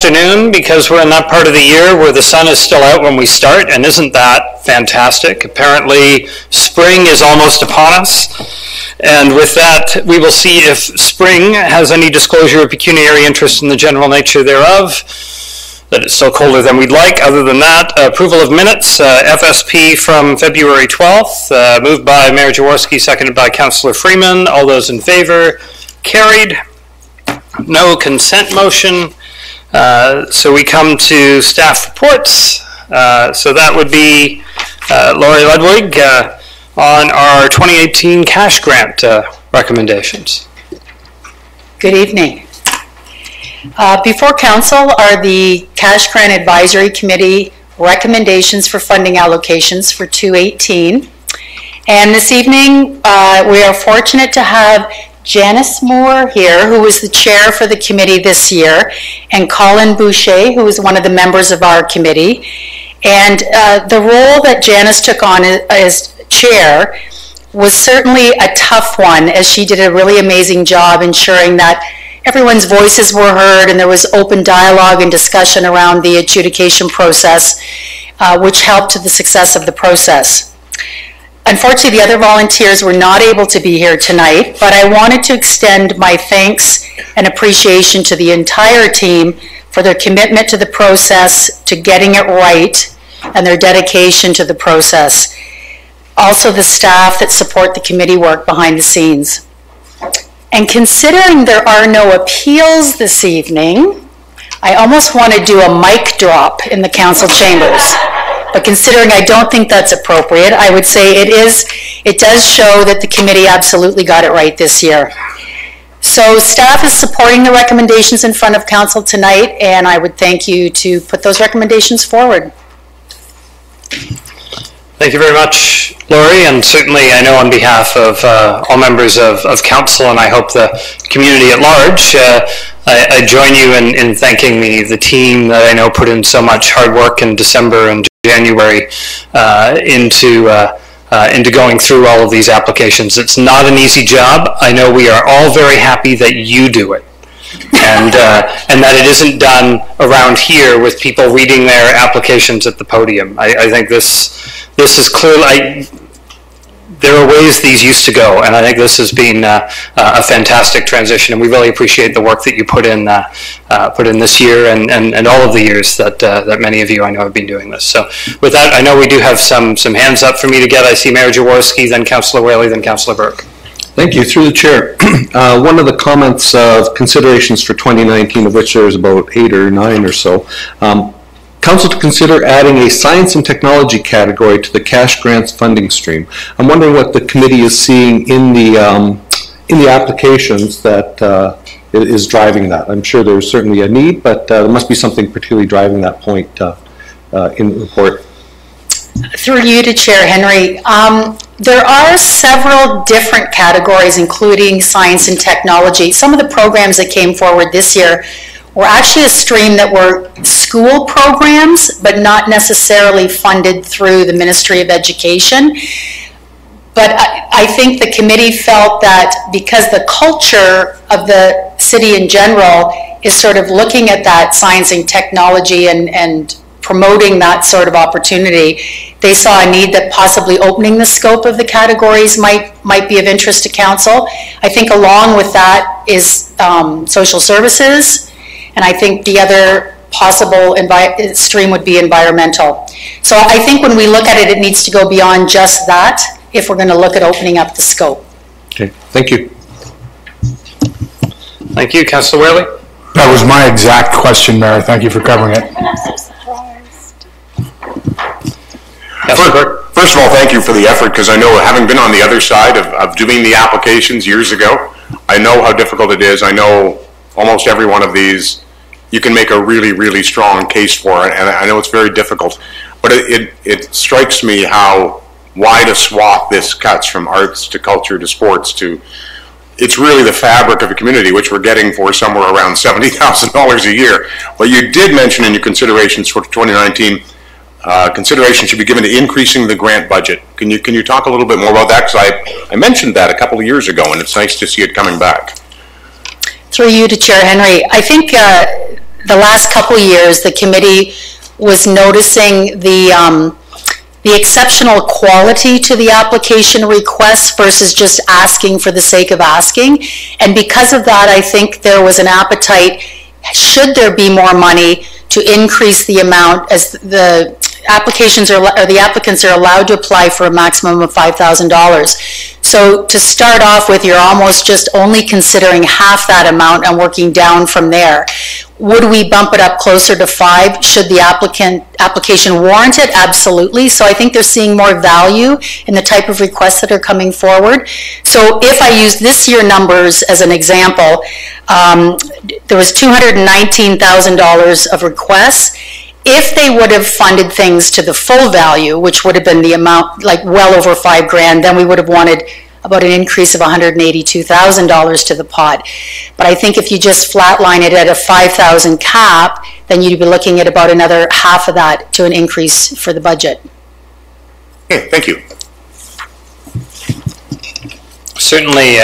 Afternoon, because we're in that part of the year where the sun is still out when we start, and isn't that fantastic? Apparently spring is almost upon us, and with that we will see if spring has any disclosure of pecuniary interest in the general nature thereof, that it's still colder than we'd like. Other than that, approval of minutes, FSP from February 12th, moved by Mayor Jaworski, seconded by Councillor Freeman. All those in favor? Carried. No consent motion. So we come to staff reports. So that would be Lori Ludwig on our 2018 cash grant recommendations. Good evening. Before Council are the Cash Grant Advisory Committee recommendations for funding allocations for 2018. And this evening we are fortunate to have Janice Moore here, who was the chair for the committee this year, and Colin Boucher, who is one of the members of our committee. And the role that Janice took on as chair was certainly a tough one, as she did a really amazing job ensuring that everyone's voices were heard and there was open dialogue and discussion around the adjudication process, which helped to the success of the process. Unfortunately, the other volunteers were not able to be here tonight, but I wanted to extend my thanks and appreciation to the entire team for their commitment to the process, to getting it right, and their dedication to the process. Also, the staff that support the committee work behind the scenes. And considering there are no appeals this evening, I almost want to do a mic drop in the council chambers. But considering I don't think that's appropriate, I would say it does show that the committee absolutely got it right this year. So staff is supporting the recommendations in front of council tonight, and I would thank you to put those recommendations forward. Thank you very much, Lori, and certainly I know on behalf of all members of council, and I hope the community at large, I join you in thanking the team that I know put in so much hard work in December and January into going through all of these applications. It's not an easy job. I know we are all very happy that you do it, and that it isn't done around here with people reading their applications at the podium. I think this is clearly, there are ways these used to go, and I think this has been a fantastic transition, and we really appreciate the work that you put in this year and all of the years that many of you I know have been doing this. So with that, I know we do have some hands up for me to get. I see Mayor Jaworski, then Councillor Whaley, then Councillor Burke. Thank you. Through the chair, one of the comments of considerations for 2019, of which there's about 8 or 9 or so, Council to consider adding a science and technology category to the cash grants funding stream. I'm wondering what the committee is seeing in the applications that is driving that. I'm sure there's certainly a need, but there must be something particularly driving that point in the report. Through you to Chair Henry, there are several different categories, including science and technology. Some of the programs that came forward this year were actually a stream that were school programs, but not necessarily funded through the Ministry of Education. But I think the committee felt that because the culture of the city in general is sort of looking at that science and technology and promoting that sort of opportunity, they saw a need that possibly opening the scope of the categories might be of interest to council. I think along with that is social services, and I think the other possible stream would be environmental. So I think when we look at it, it needs to go beyond just that if we're going to look at opening up the scope. Okay, thank you. Thank you, Councillor Whaley. That was my exact question, Mayor. Thank you for covering it. I'm so surprised. First of all, thank you for the effort, because I know, having been on the other side of doing the applications years ago, I know how difficult it is. I know almost every one of these you can make a really, really strong case for it, and I know it's very difficult. But it strikes me how wide a swath this cuts, from arts to culture to sports to, it's really the fabric of a community, which we're getting for somewhere around $70,000 a year. But you did mention in your considerations for 2019, consideration should be given to increasing the grant budget. Can you talk a little bit more about that? Because I mentioned that a couple of years ago, and it's nice to see it coming back. Through you to Chair Henry, I think the last couple years, the committee was noticing the exceptional quality to the application requests versus just asking for the sake of asking. And because of that, I think there was an appetite, should there be more money, to increase the amount, as the applications are, or the applicants are allowed to apply for a maximum of $5,000. So to start off with, you're almost just only considering half that amount and working down from there. Would we bump it up closer to 5? Should the application warrant it? Absolutely. So I think they're seeing more value in the type of requests that are coming forward. So if I use this year numbers as an example, there was $219,000 of requests. If they would have funded things to the full value, which would have been the amount, like well over $5,000, then we would have wanted about an increase of $182,000 to the pot. But I think if you just flatline it at a $5,000 cap, then you'd be looking at about another half of that to an increase for the budget. Okay, thank you. Certainly,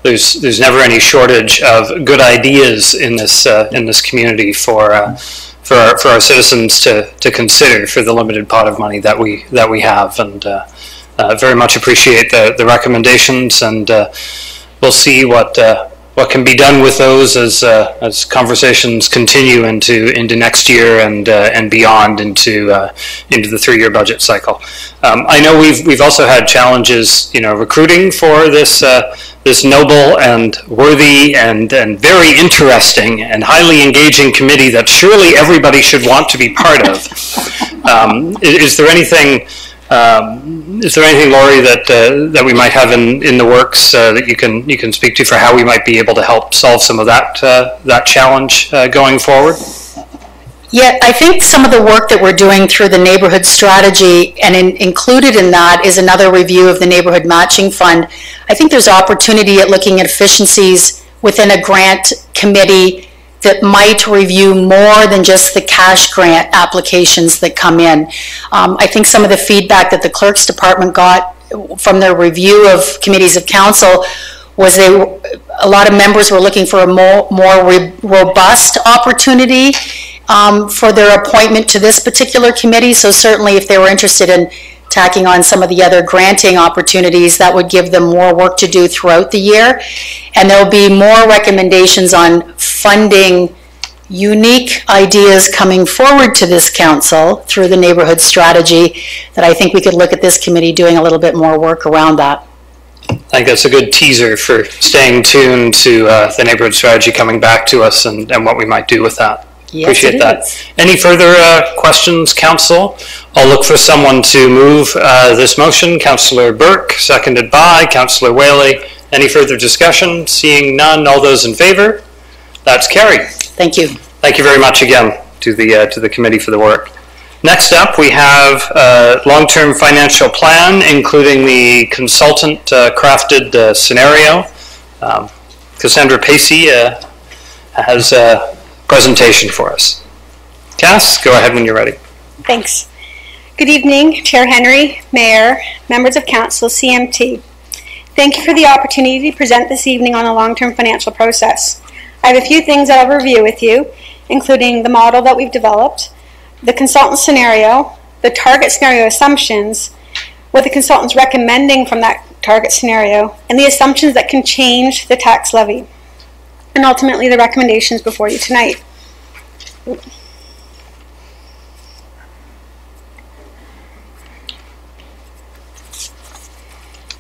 there's never any shortage of good ideas in this community for our citizens to consider for the limited pot of money that we have, and very much appreciate the recommendations, and we'll see what can be done with those as conversations continue into next year and beyond into the 3-year budget cycle. I know we've also had challenges, recruiting for this noble and worthy and very interesting and highly engaging committee that surely everybody should want to be part of. Is there anything, Laurie, that we might have in the works that you can speak to for how we might be able to help solve some of that challenge going forward? Yeah, I think some of the work that we're doing through the neighborhood strategy, and included in that is another review of the neighborhood matching fund. I think there's opportunity at looking at efficiencies within a grant committee that might review more than just the cash grant applications that come in. I think some of the feedback that the clerk's department got from their review of committees of council was a lot of members were looking for a more robust opportunity for their appointment to this particular committee. So certainly if they were interested in tacking on some of the other granting opportunities, that would give them more work to do throughout the year. And there'll be more recommendations on funding unique ideas coming forward to this council through the neighborhood strategy that I think we could look at this committee doing a little bit more work around that. I think that's a good teaser for staying tuned to the neighborhood strategy coming back to us and what we might do with that. Yes, appreciate that. Any further questions, Council? I'll look for someone to move this motion. Councillor Burke, seconded by Councillor Whaley. Any further discussion? Seeing none, all those in favor? That's carried. Thank you. Thank you very much again to the committee for the work. Next up, we have long-term financial plan, including the consultant crafted scenario. Cassandra Pacey has a presentation for us. Cass, go ahead when you're ready. Thanks. Good evening, Chair Henry, Mayor, members of Council, CMT. Thank you for the opportunity to present this evening on the long-term financial process. I have a few things that I'll review with you, including the model that we've developed, the consultant scenario, the target scenario assumptions, what the consultant's recommending from that target scenario, and the assumptions that can change the tax levy, and ultimately the recommendations before you tonight.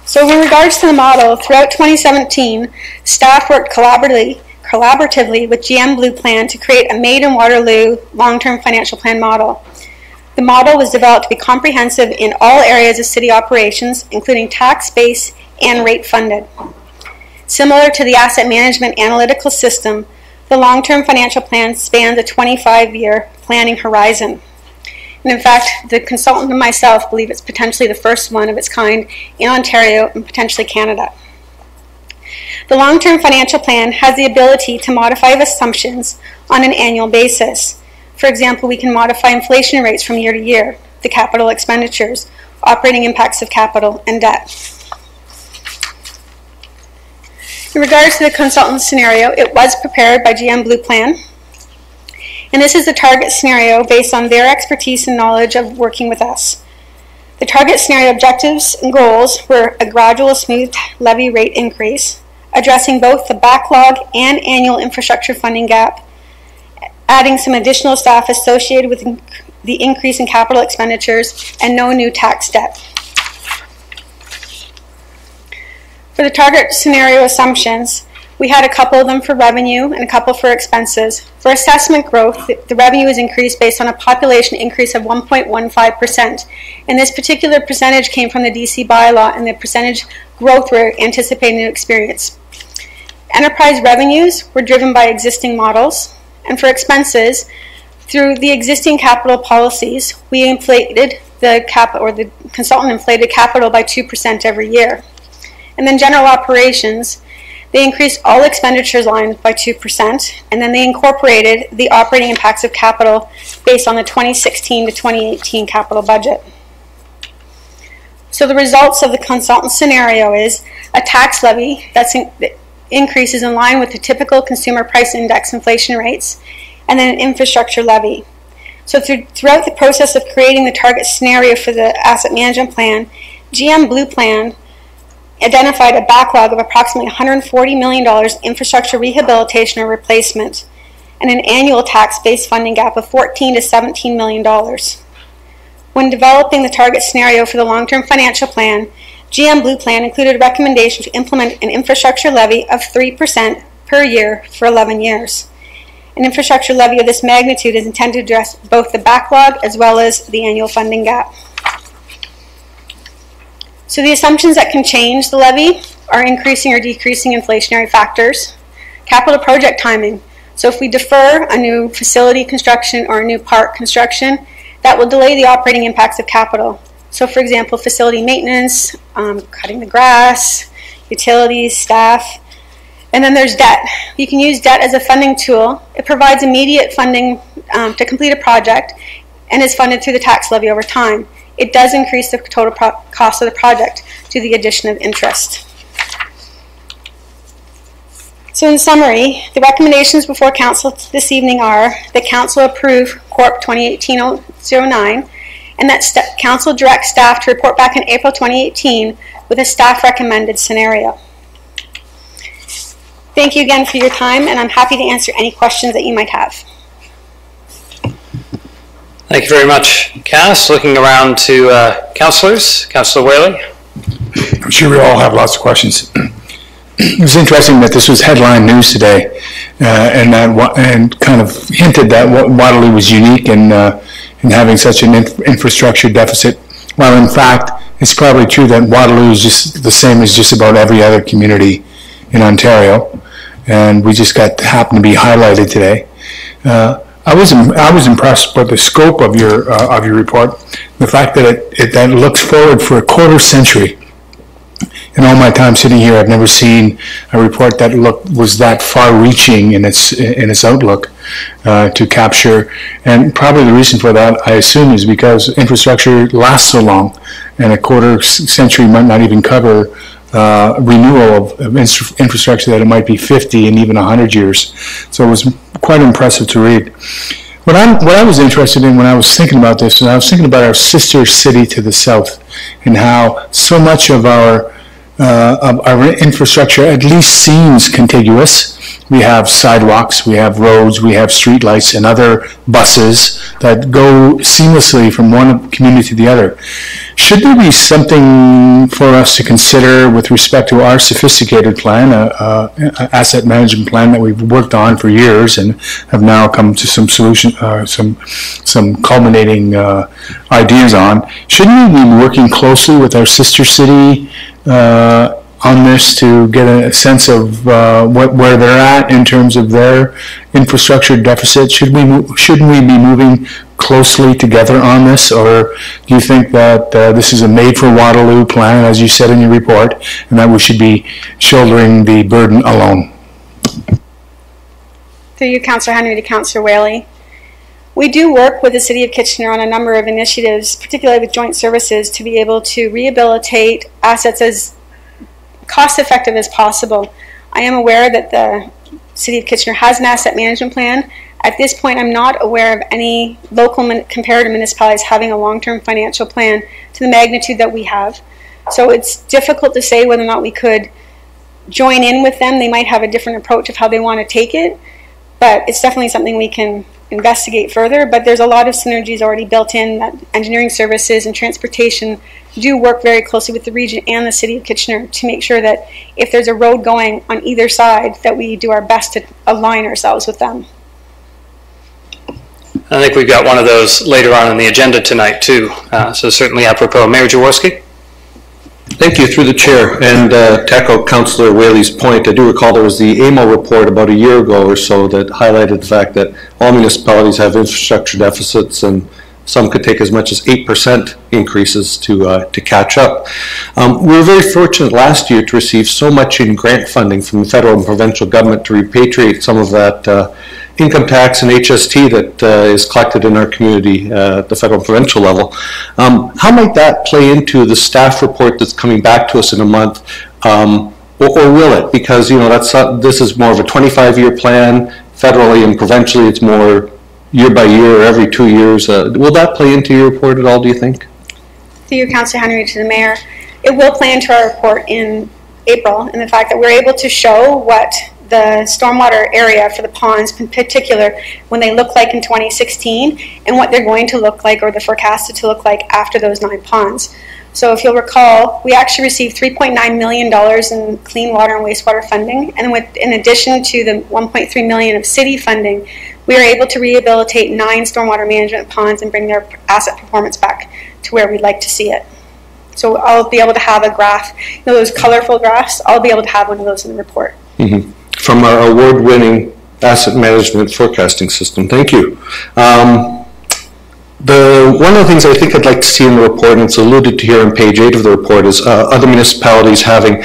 So in regards to the model, throughout 2017, staff worked collaboratively with GM Blue Plan to create a Made in Waterloo long-term financial plan model. The model was developed to be comprehensive in all areas of city operations, including tax base and rate funded. Similar to the asset management analytical system, the long-term financial plan spans a 25-year planning horizon. And in fact, the consultant and myself believe it's potentially the first one of its kind in Ontario and potentially Canada. The long-term financial plan has the ability to modify assumptions on an annual basis. For example, we can modify inflation rates from year to year, the capital expenditures, operating impacts of capital, and debt. In regards to the consultant scenario, it was prepared by GM Blue Plan. And this is the target scenario based on their expertise and knowledge of working with us. The target scenario objectives and goals were a gradual, smooth levy rate increase, addressing both the backlog and annual infrastructure funding gap, adding some additional staff associated with the increase in capital expenditures, and no new tax debt. For the target scenario assumptions, we had a couple of them for revenue and a couple for expenses. For assessment growth, the revenue is increased based on a population increase of 1.15%. And this particular percentage came from the DC bylaw and the percentage growth we're anticipating to experience. Enterprise revenues were driven by existing models. And for expenses, through the existing capital policies, we inflated the the consultant inflated capital by 2% every year. And then general operations, they increased all expenditures lines by 2%, and then they incorporated the operating impacts of capital based on the 2016 to 2018 capital budget. So the results of the consultant scenario is a tax levy that increases in line with the typical consumer price index inflation rates, and then an infrastructure levy. So throughout the process of creating the target scenario for the asset management plan, GM Blue Plan identified a backlog of approximately $140 million infrastructure rehabilitation or replacement, and an annual tax-based funding gap of $14 to $17 million. When developing the target scenario for the long-term financial plan, GM Blue Plan included a recommendation to implement an infrastructure levy of 3% per year for 11 years. An infrastructure levy of this magnitude is intended to address both the backlog as well as the annual funding gap. So the assumptions that can change the levy are increasing or decreasing inflationary factors, capital project timing. So if we defer a new facility construction or a new park construction, that will delay the operating impacts of capital. So for example, facility maintenance, cutting the grass, utilities, staff. And then there's debt. You can use debt as a funding tool. It provides immediate funding to complete a project and is funded through the tax levy over time. It does increase the total cost of the project to the addition of interest. So in summary, the recommendations before Council this evening are that Council approve Corp 2018-09 and that Council direct staff to report back in April 2018 with a staff recommended scenario. Thank you again for your time, and I'm happy to answer any questions that you might have. Thank you very much, Cass. Looking around to councillors. Councillor Whaley. I'm sure we all have lots of questions. It was interesting that this was headline news today, and kind of hinted that Waterloo was unique in having such an infrastructure deficit. While in fact, it's probably true that Waterloo is just the same as just about every other community in Ontario, and we just happened to be highlighted today. I was impressed with the scope of your report, the fact that it looks forward for a quarter century. In all my time sitting here, I've never seen a report that was that far-reaching in its outlook to capture. And probably the reason for that, I assume, is because infrastructure lasts so long, and a quarter century might not even cover renewal of infrastructure that it might be 50 and even 100 years. So it was quite impressive to read. What I was interested in when I was thinking about this, and I was thinking about our sister city to the south, and how so much of our infrastructure at least seems contiguous. We have sidewalks, we have roads, we have streetlights and other buses that go seamlessly from one community to the other. Should there be something for us to consider with respect to our sophisticated plan, asset management plan that we've worked on for years and have now come to some solution, some culminating ideas on? Shouldn't we be working closely with our sister city on this to get a sense of where they're at in terms of their infrastructure deficit? Shouldn't we be moving closely together on this, or do you think that this is a made-for-Waterloo plan, as you said in your report, and that we should be shouldering the burden alone? Through you, Councillor Henry, to Councillor Whaley. We do work with the City of Kitchener on a number of initiatives, particularly with joint services, to be able to rehabilitate assets as cost-effective as possible. I am aware that the City of Kitchener has an asset management plan, At this point, I'm not aware of any local comparative municipalities having a long-term financial plan to the magnitude that we have. So it's difficult to say whether or not we could join in with them. They might have a different approach of how they want to take it, but it's definitely something we can investigate further. But there's a lot of synergies already built in that engineering services and transportation do work very closely with the region and the City of Kitchener to make sure that if there's a road going on either side, that we do our best to align ourselves with them. I think we've got one of those later on in the agenda tonight too, so certainly apropos. Mayor Jaworski? Thank you, through the chair. And to echo Councillor Whaley's point, I do recall there was the AMO report about a year ago or so that highlighted the fact that all municipalities have infrastructure deficits, and some could take as much as 8% increases to catch up. We were very fortunate last year to receive so much in grant funding from the federal and provincial government to repatriate some of that income tax and HST that is collected in our community at the federal and provincial level. How might that play into the staff report that's coming back to us in a month, or will it? Because, you know, this is more of a 25-year plan. Federally and provincially, it's more year by year, every 2 years. Will that play into your report at all, do you think? Through you, Councillor Henry, to the Mayor, it will play into our report in April, and the fact that we're able to show what the stormwater area for the ponds in particular, when they look like in 2016, and what they're going to look like, or they're forecasted to look like after those 9 ponds. So if you'll recall, we actually received $3.9 million in clean water and wastewater funding, and in addition to the $1.3 million of city funding, we were able to rehabilitate 9 stormwater management ponds and bring their asset performance back to where we'd like to see it. So I'll be able to have a graph, you know, those colorful graphs, I'll be able to have one of those in the report. Mm-hmm. From our award-winning asset management forecasting system. Thank you. One of the things I think I'd like to see in the report, and it's alluded to here on page 8 of the report, is other municipalities having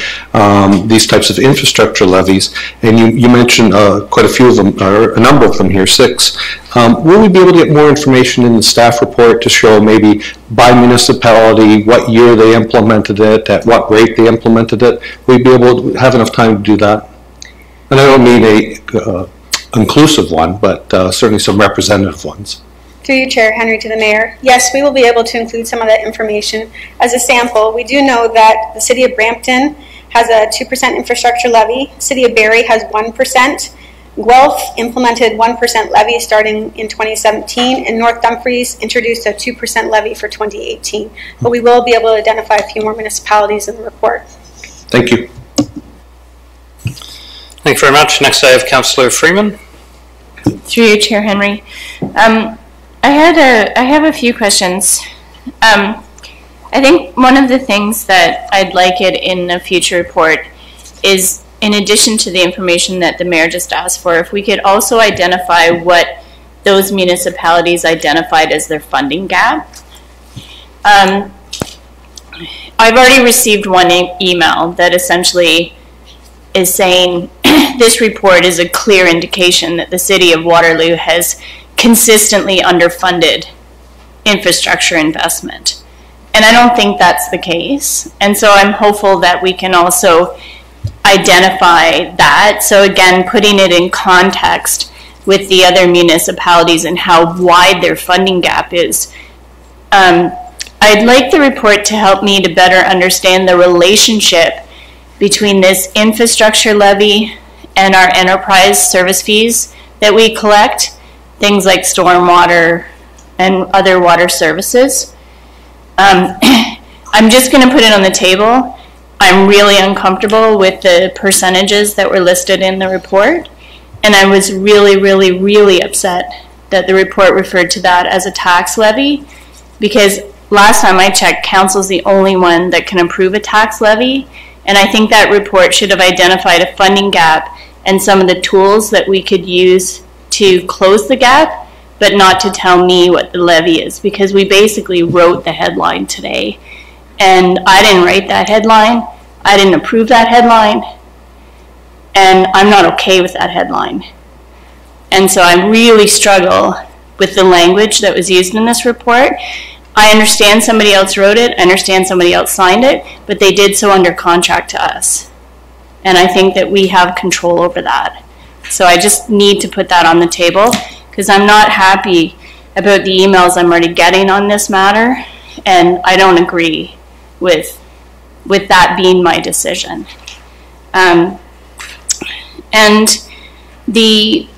these types of infrastructure levies, and you mentioned quite a few of them, or a number of them here, 6. Will we be able to get more information in the staff report to show maybe by municipality, what year they implemented it, at what rate they implemented it? Will we be able to have enough time to do that? And I don't mean a inclusive one, but certainly some representative ones. Through you, Chair Henry, to the Mayor. Yes, we will be able to include some of that information. As a sample, we do know that the City of Brampton has a 2% infrastructure levy. City of Barrie has 1%. Guelph implemented 1% levy starting in 2017, and North Dumfries introduced a 2% levy for 2018. But we will be able to identify a few more municipalities in the report. Thank you. Thank you very much. Next I have Councillor Freeman. Through you, Chair Henry. I have a few questions. I think one of the things that I'd like it in a future report is, in addition to the information that the Mayor just asked for, if we could also identify what those municipalities identified as their funding gap. I've already received one email that essentially is saying this report is a clear indication that the City of Waterloo has consistently underfunded infrastructure investment. And I don't think that's the case. And so I'm hopeful that we can also identify that. So again, putting it in context with the other municipalities and how wide their funding gap is. I'd like the report to help me to better understand the relationship between this infrastructure levy and our enterprise service fees that we collect, things like stormwater and other water services. I'm just going to put it on the table. I'm really uncomfortable with the percentages that were listed in the report, and I was really, really, really upset that the report referred to that as a tax levy, because last time I checked, Council's the only one that can approve a tax levy, and I think that report should have identified a funding gap and some of the tools that we could use to close the gap, but not to tell me what the levy is, because we basically wrote the headline today. And I didn't write that headline, I didn't approve that headline, and I'm not okay with that headline. And so I really struggle with the language that was used in this report. I understand somebody else wrote it, I understand somebody else signed it, but they did so under contract to us. And I think that we have control over that. So I just need to put that on the table, because I'm not happy about the emails I'm already getting on this matter, and I don't agree with that being my decision. And the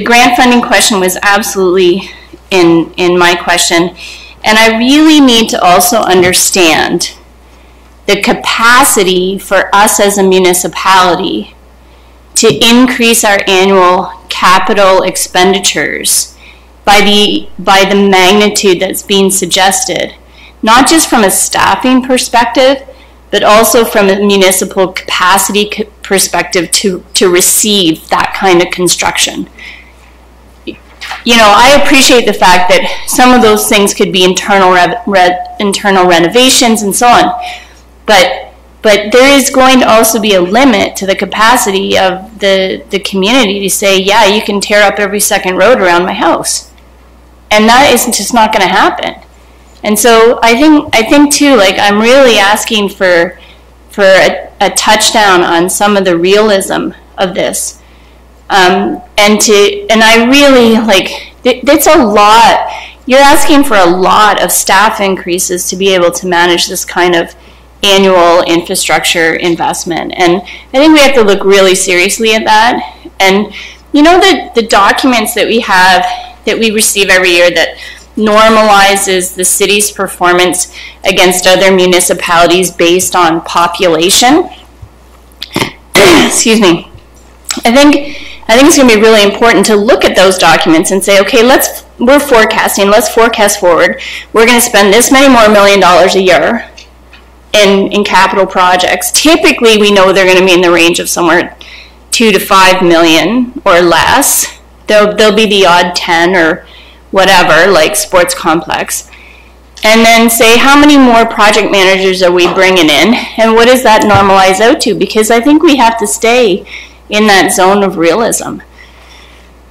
grant funding question was absolutely in my question, and I really need to also understand the capacity for us as a municipality to increase our annual capital expenditures by the magnitude that's being suggested, not just from a staffing perspective, but also from a municipal capacity perspective to receive that kind of construction. You know, I appreciate the fact that some of those things could be internal renovations and so on, but there is going to also be a limit to the capacity of the community to say, yeah, you can tear up every second road around my house. And that is just not going to happen. And so I think too, like, I'm really asking for a touchdown on some of the realism of this. And I really, like, it's a lot. You're asking for a lot of staff increases to be able to manage this kind of annual infrastructure investment. And I think we have to look really seriously at that. And you know, the documents that we have, that we receive every year, that normalizes the city's performance against other municipalities based on population. Excuse me. I think it's going to be really important to look at those documents and say, okay, we're forecasting, let's forecast forward. We're going to spend this many more $1 million a year in capital projects. Typically, we know they're going to be in the range of somewhere $2 to $5 million or less. There'll be the odd 10 or whatever, like sports complex. And then say, how many more project managers are we bringing in? And what does that normalize out to? Because I think we have to stay in that zone of realism.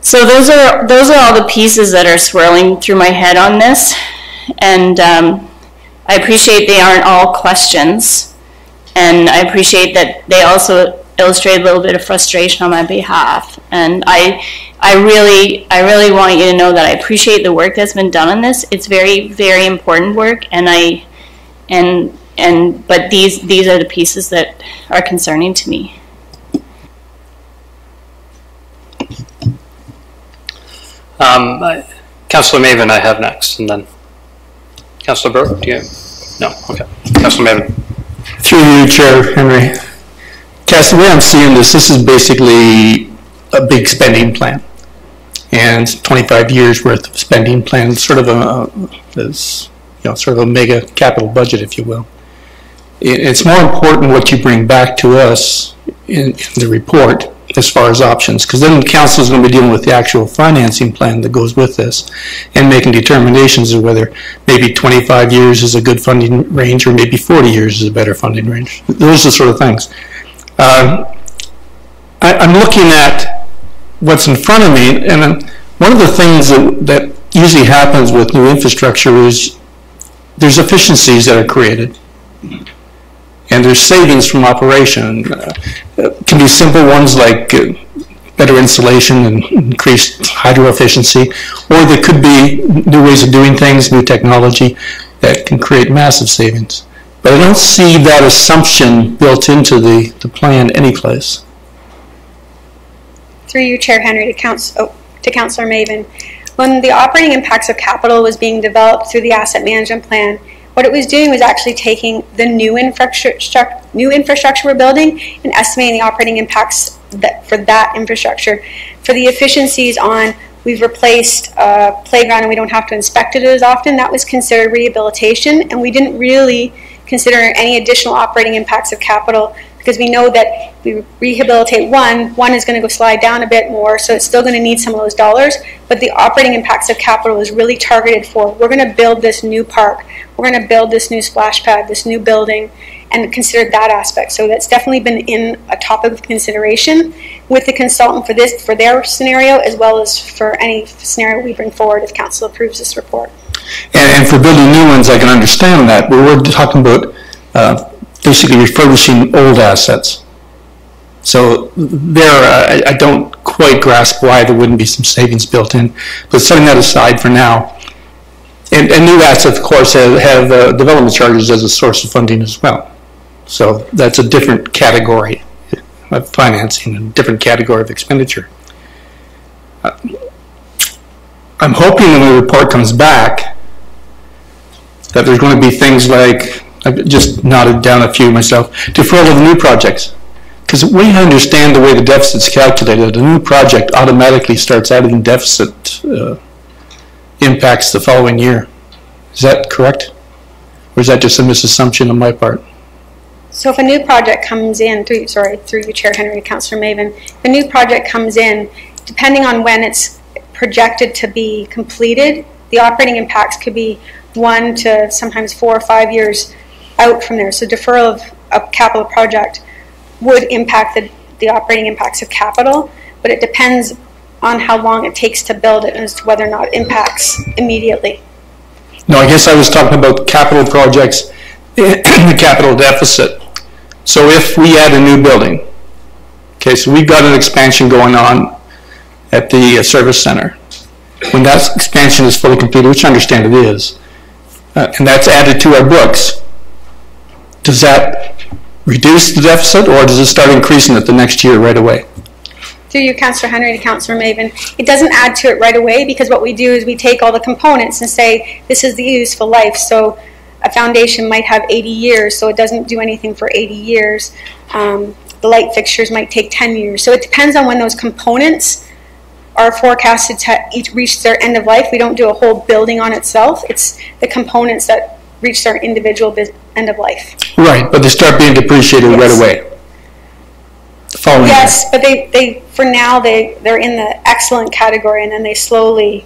So those are all the pieces that are swirling through my head on this. And I appreciate they aren't all questions. And I appreciate that they also illustrate a little bit of frustration on my behalf. And I really want you to know that I appreciate the work that's been done on this. It's very, very important work, but these are the pieces that are concerning to me. Councillor Maven, I have next, and then Councillor Burke, do you? No, okay. Councillor Maven. Through you, Chair Henry. Cass, the way I'm seeing this is basically a big spending plan, and 25 years worth of spending plan, sort of a mega capital budget, if you will. It's more important what you bring back to us in the report as far as options, because then the council is going to be dealing with the actual financing plan that goes with this and making determinations of whether maybe 25 years is a good funding range or maybe 40 years is a better funding range. Those are the sort of things. I'm looking at what's in front of me, and one of the things that usually happens with new infrastructure is there's efficiencies that are created, and there's savings from operation. It can be simple ones like better insulation and increased hydro efficiency, or there could be new ways of doing things, new technology that can create massive savings. But I don't see that assumption built into the plan anyplace. Through you, Chair Henry, to Councillor Maven. When the operating impacts of capital was being developed through the asset management plan, what it was doing was actually taking the new infrastructure we're building and estimating the operating impacts for that infrastructure. For the efficiencies on, we've replaced a playground and we don't have to inspect it as often, that was considered rehabilitation, and we didn't really consider any additional operating impacts of capital, because we know that we rehabilitate one is going to go slide down a bit more, so it's still going to need some of those dollars, but the operating impacts of capital is really targeted for, we're going to build this new park, we're going to build this new splash pad, this new building, and consider that aspect. So that's definitely been in a topic of consideration with the consultant for their scenario, as well as for any scenario we bring forward if council approves this report. And for building new ones, I can understand that, but we're talking about basically refurbishing old assets. So there, I don't quite grasp why there wouldn't be some savings built in. But setting that aside for now. And new assets, of course, have development charges as a source of funding as well. So that's a different category of financing, a different category of expenditure. I'm hoping when the report comes back that there's going to be things like, I've just noted down a few myself, deferral of new projects. Because we understand the way the deficit's calculated, a new project automatically starts adding deficit impacts the following year. Is that correct? Or is that just a misassumption on my part? So if a new project comes in, through you, Chair Henry, Councillor Maven, if a new project comes in, depending on when it's projected to be completed, the operating impacts could be 1 to sometimes 4 or 5 years out from there. So deferral of a capital project would impact the operating impacts of capital, but it depends on how long it takes to build it as to whether or not it impacts immediately. No, I guess I was talking about capital projects in the capital deficit. So if we add a new building, okay, so we've got an expansion going on at the service center. When that expansion is fully completed, which I understand it is, and that's added to our books, does that reduce the deficit, or does it start increasing it the next year right away? Through you, Councillor Henry, to Councillor Maven, it doesn't add to it right away, because what we do is we take all the components and say, this is the useful life. So a foundation might have 80 years, so it doesn't do anything for 80 years. The light fixtures might take 10 years. So it depends on when those components are forecasted to each reach their end of life. We don't do a whole building on itself. It's the components that reach their individual end of life. Right, but they start being depreciated right away. Yes, but they for now they're in the excellent category, and then they slowly,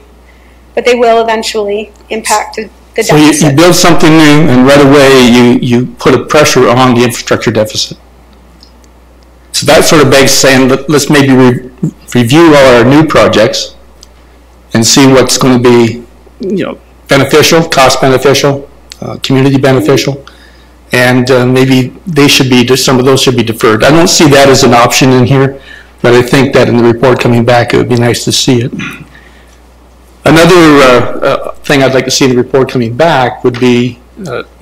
but they will eventually impact the deficit. So you build something new, and right away you put a pressure on the infrastructure deficit. So that sort of begs saying, let's maybe review all our new projects and see what's going to be, beneficial, cost beneficial, community beneficial. And maybe some of those should be deferred. I don't see that as an option in here, but I think that in the report coming back, it would be nice to see it. Another thing I'd like to see in the report coming back would be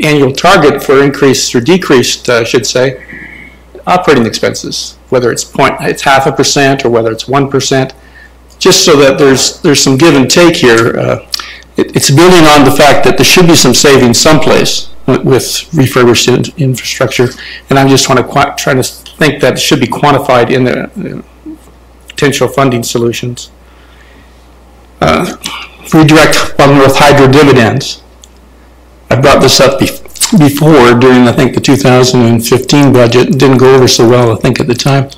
annual target for increased or decreased, I should say, operating expenses, whether it's 0.5% or whether it's 1%, just so that there's some give and take here. It's building on the fact that there should be some savings someplace with refurbished infrastructure, and I just want to try to think that it should be quantified in the potential funding solutions. Redirect Waterloo Hydro dividends. I brought this up before during, I think, the 2015 budget. It didn't go over so well, I think, at the time.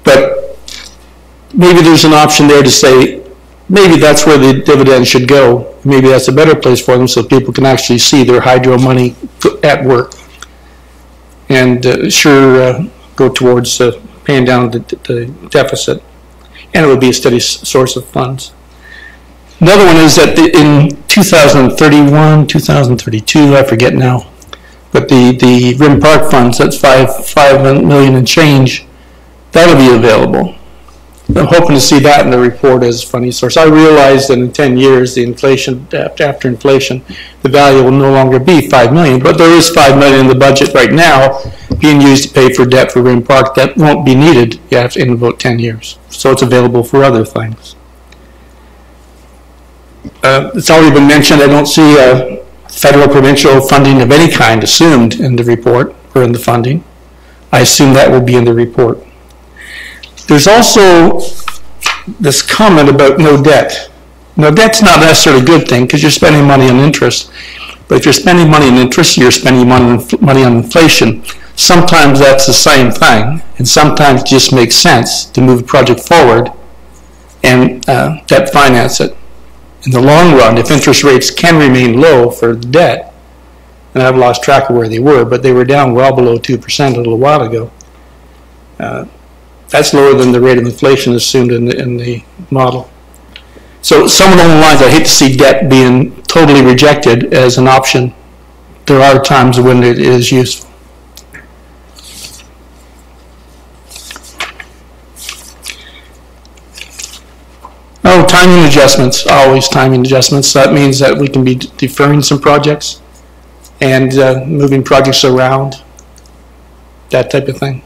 But maybe there's an option there to say, maybe that's where the dividend should go. Maybe that's a better place for them so people can actually see their hydro money at work and go towards paying down the deficit. And it would be a steady source of funds. Another one is that in 2031, 2032, I forget now, but the Rim Park funds, that's $5 million and change, that'll be available. I'm hoping to see that in the report as a funding source. I realize that in 10 years, the inflation, after inflation, the value will no longer be $5 million, but there is $5 million in the budget right now being used to pay for debt for Rim Park that won't be needed in about 10 years. So it's available for other things. It's already been mentioned, I don't see federal provincial funding of any kind assumed in the report or in the funding. I assume that will be in the report. There's also this comment about no debt. Now, debt's not necessarily a good thing because you're spending money on interest. But if you're spending money on interest, you're spending money on inflation. Sometimes that's the same thing, and sometimes it just makes sense to move a project forward and debt finance it. In the long run, if interest rates can remain low for the debt, and I've lost track of where they were, but they were down well below 2% a little while ago. That's lower than the rate of inflation assumed in the model. So somewhere along the lines, I hate to see debt being totally rejected as an option. There are times when it is useful. timing adjustments, always timing adjustments. That means that we can be deferring some projects and moving projects around, that type of thing.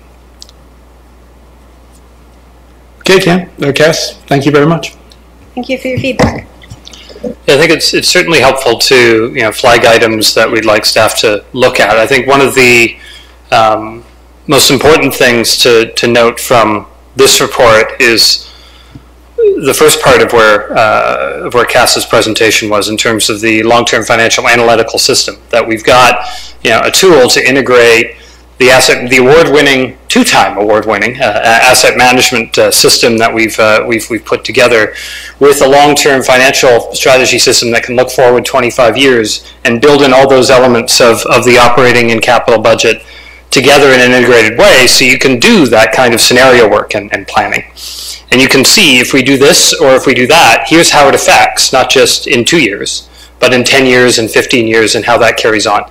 Okay, Ken, or Cass, thank you very much. Thank you for your feedback. Yeah, I think it's certainly helpful to flag items that we'd like staff to look at. I think one of the most important things to note from this report is the first part of where Cass's presentation was in terms of the long-term financial analytical system, that we've got a tool to integrate the award-winning, two-time award-winning asset management system that we've put together with a long-term financial strategy system that can look forward 25 years and build in all those elements of the operating and capital budget together in an integrated way, so you can do that kind of scenario work and planning. And you can see, if we do this or if we do that, here's how it affects, not just in 2 years, but in 10 years and 15 years, and how that carries on.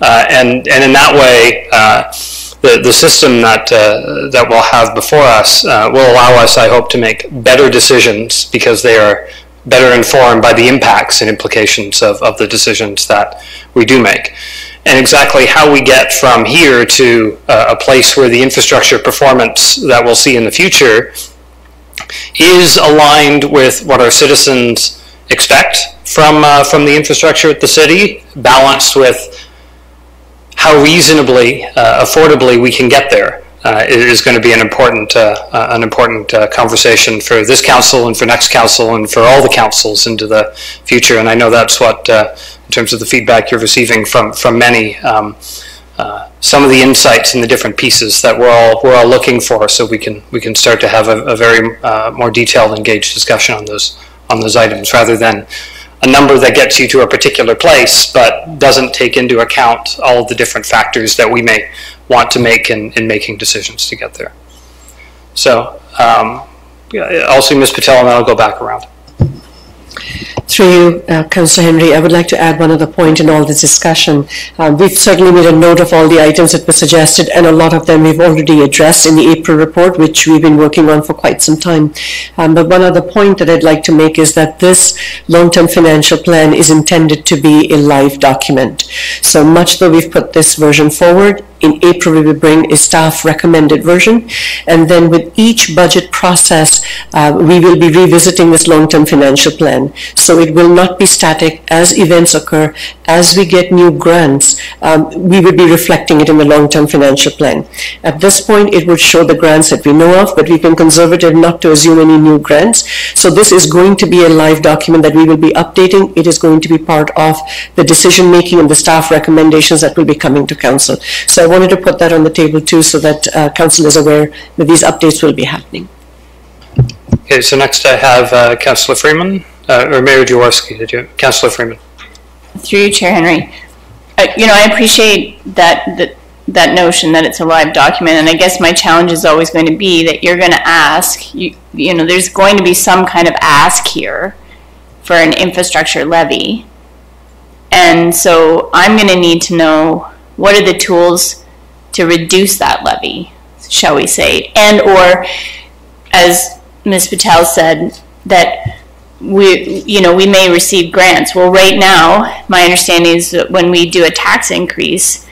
And in that way, the system that we'll have before us will allow us, I hope, to make better decisions because they are better informed by the impacts and implications of the decisions that we do make. And exactly how we get from here to a place where the infrastructure performance that we'll see in the future is aligned with what our citizens expect from the infrastructure at the city, balanced with how reasonably, affordably we can get there, is going to be an important conversation for this council and for next council and for all the councils into the future. And I know that's what, in terms of the feedback you're receiving from many, some of the insights in the different pieces that we're all looking for, so we can start to have a very more detailed, engaged discussion on those items, rather than a number that gets you to a particular place but doesn't take into account all of the different factors that we may want to make in making decisions to get there. So I'll see Ms. Patel and then I'll go back around. Through you, Councillor Henry, I would like to add one other point in all this discussion. We've certainly made a note of all the items that were suggested, and a lot of them we've already addressed in the April report, which we've been working on for quite some time. But one other point that I'd like to make is that this long-term financial plan is intended to be a live document. So much though we've put this version forward, in April we will bring a staff recommended version, and then with each budget process we will be revisiting this long-term financial plan. So it will not be static. As events occur, as we get new grants, we will be reflecting it in the long-term financial plan. At this point it would show the grants that we know of, but we've been conservative not to assume any new grants. So this is going to be a live document that we will be updating. It is going to be part of the decision making and the staff recommendations that will be coming to council. So I wanted to put that on the table too, so that council is aware that these updates will be happening. Okay, so next I have Councillor Freeman, or Mayor Jaworski. Councillor Freeman. Through you, Chair Henry. I appreciate that notion that it's a live document, and I guess my challenge is always going to be that you're going to ask, there's going to be some kind of ask here for an infrastructure levy. And so I'm going to need to know what are the tools to reduce that levy, shall we say, and or, as Ms. Patel said, that we may receive grants. Well, right now, my understanding is that when we do a tax increase,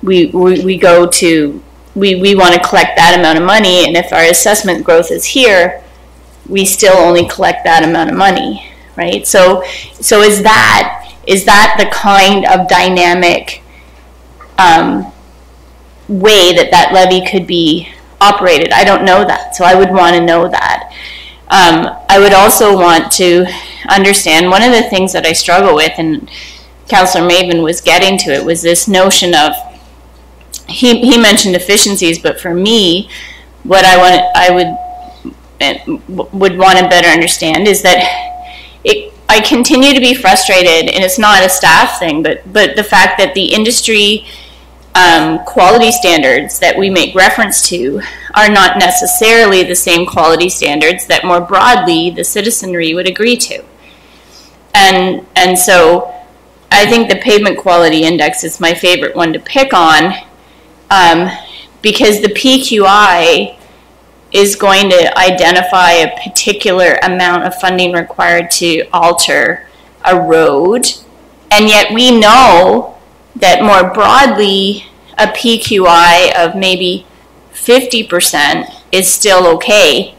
we want to collect that amount of money, and if our assessment growth is here, we still only collect that amount of money, right? So is that the kind of dynamic way that levy could be operated? I don't know that, so I would want to know that. I would also want to understand, one of the things that I struggle with, and Councillor Maven was getting to it, was this notion of, he mentioned efficiencies, but for me, what I would want to better understand is that I continue to be frustrated, and it's not a staff thing, but the fact that the industry quality standards that we make reference to are not necessarily the same quality standards that more broadly the citizenry would agree to. And so I think the pavement quality index is my favorite one to pick on, because the PQI is going to identify a particular amount of funding required to alter a road, and yet we know that more broadly a PQI of maybe 50% is still okay.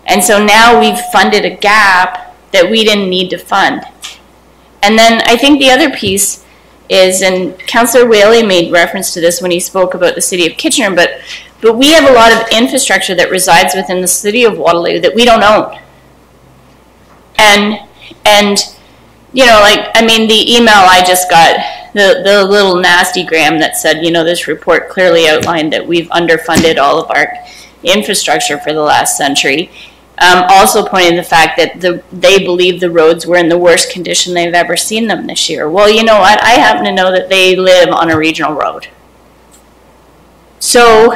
And so now we've funded a gap that we didn't need to fund. And then I think the other piece is, and Councillor Whaley made reference to this when he spoke about the City of Kitchener, but we have a lot of infrastructure that resides within the City of Waterloo that we don't own. And you know, like, I mean, the email I just got, the little nasty gram that said, you know, this report clearly outlined that we've underfunded all of our infrastructure for the last century. Also pointing to the fact that they believe the roads were in the worst condition they've ever seen them this year. Well, you know what? I happen to know that they live on a regional road. So,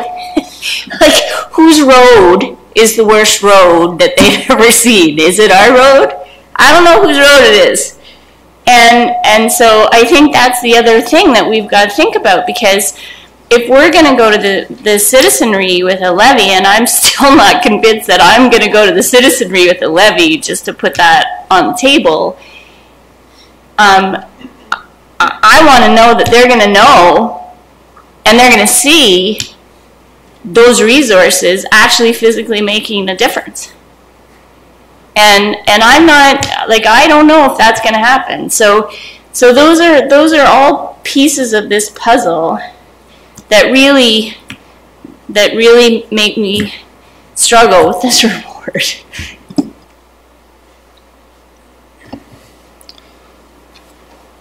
like, whose road is the worst road that they've ever seen? Is it our road? I don't know whose road it is. And so I think that's the other thing that we've got to think about, because if we're going to go to the citizenry with a levy, and I'm still not convinced that I'm going to go to the citizenry with a levy, just to put that on the table, I want to know that they're going to know and they're going to see those resources actually physically making a difference. And I'm not, like, I don't know if that's going to happen. So those are all pieces of this puzzle that really make me struggle with this report.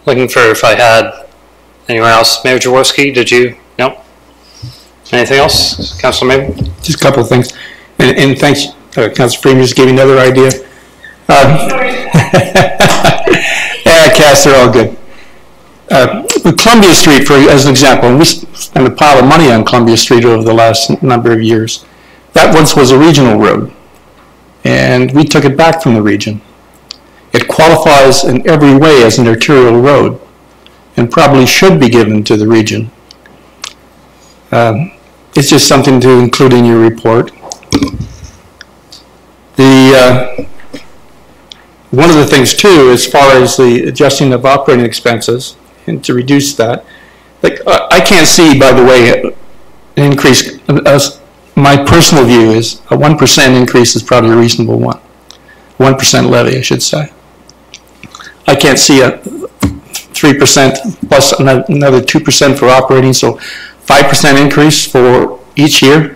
Looking for if I had anyone else. Mayor Jaworski, did you? No? Anything else? Councilor Maben? Just a couple of things. And thanks, Councilor Freeman just gave me another idea. Yeah, Cass, they're all good. With Columbia Street, as an example, and we spent a pile of money on Columbia Street over the last number of years. That once was a regional road, and we took it back from the region. It qualifies in every way as an arterial road, and probably should be given to the region. It's just something to include in your report. One of the things too, as far as the adjusting of operating expenses and to reduce that, like I can't see, by the way, an increase. My personal view is a 1% increase is probably a reasonable one. 1% levy, I should say. I can't see a 3% plus another 2% for operating, so 5% increase for each year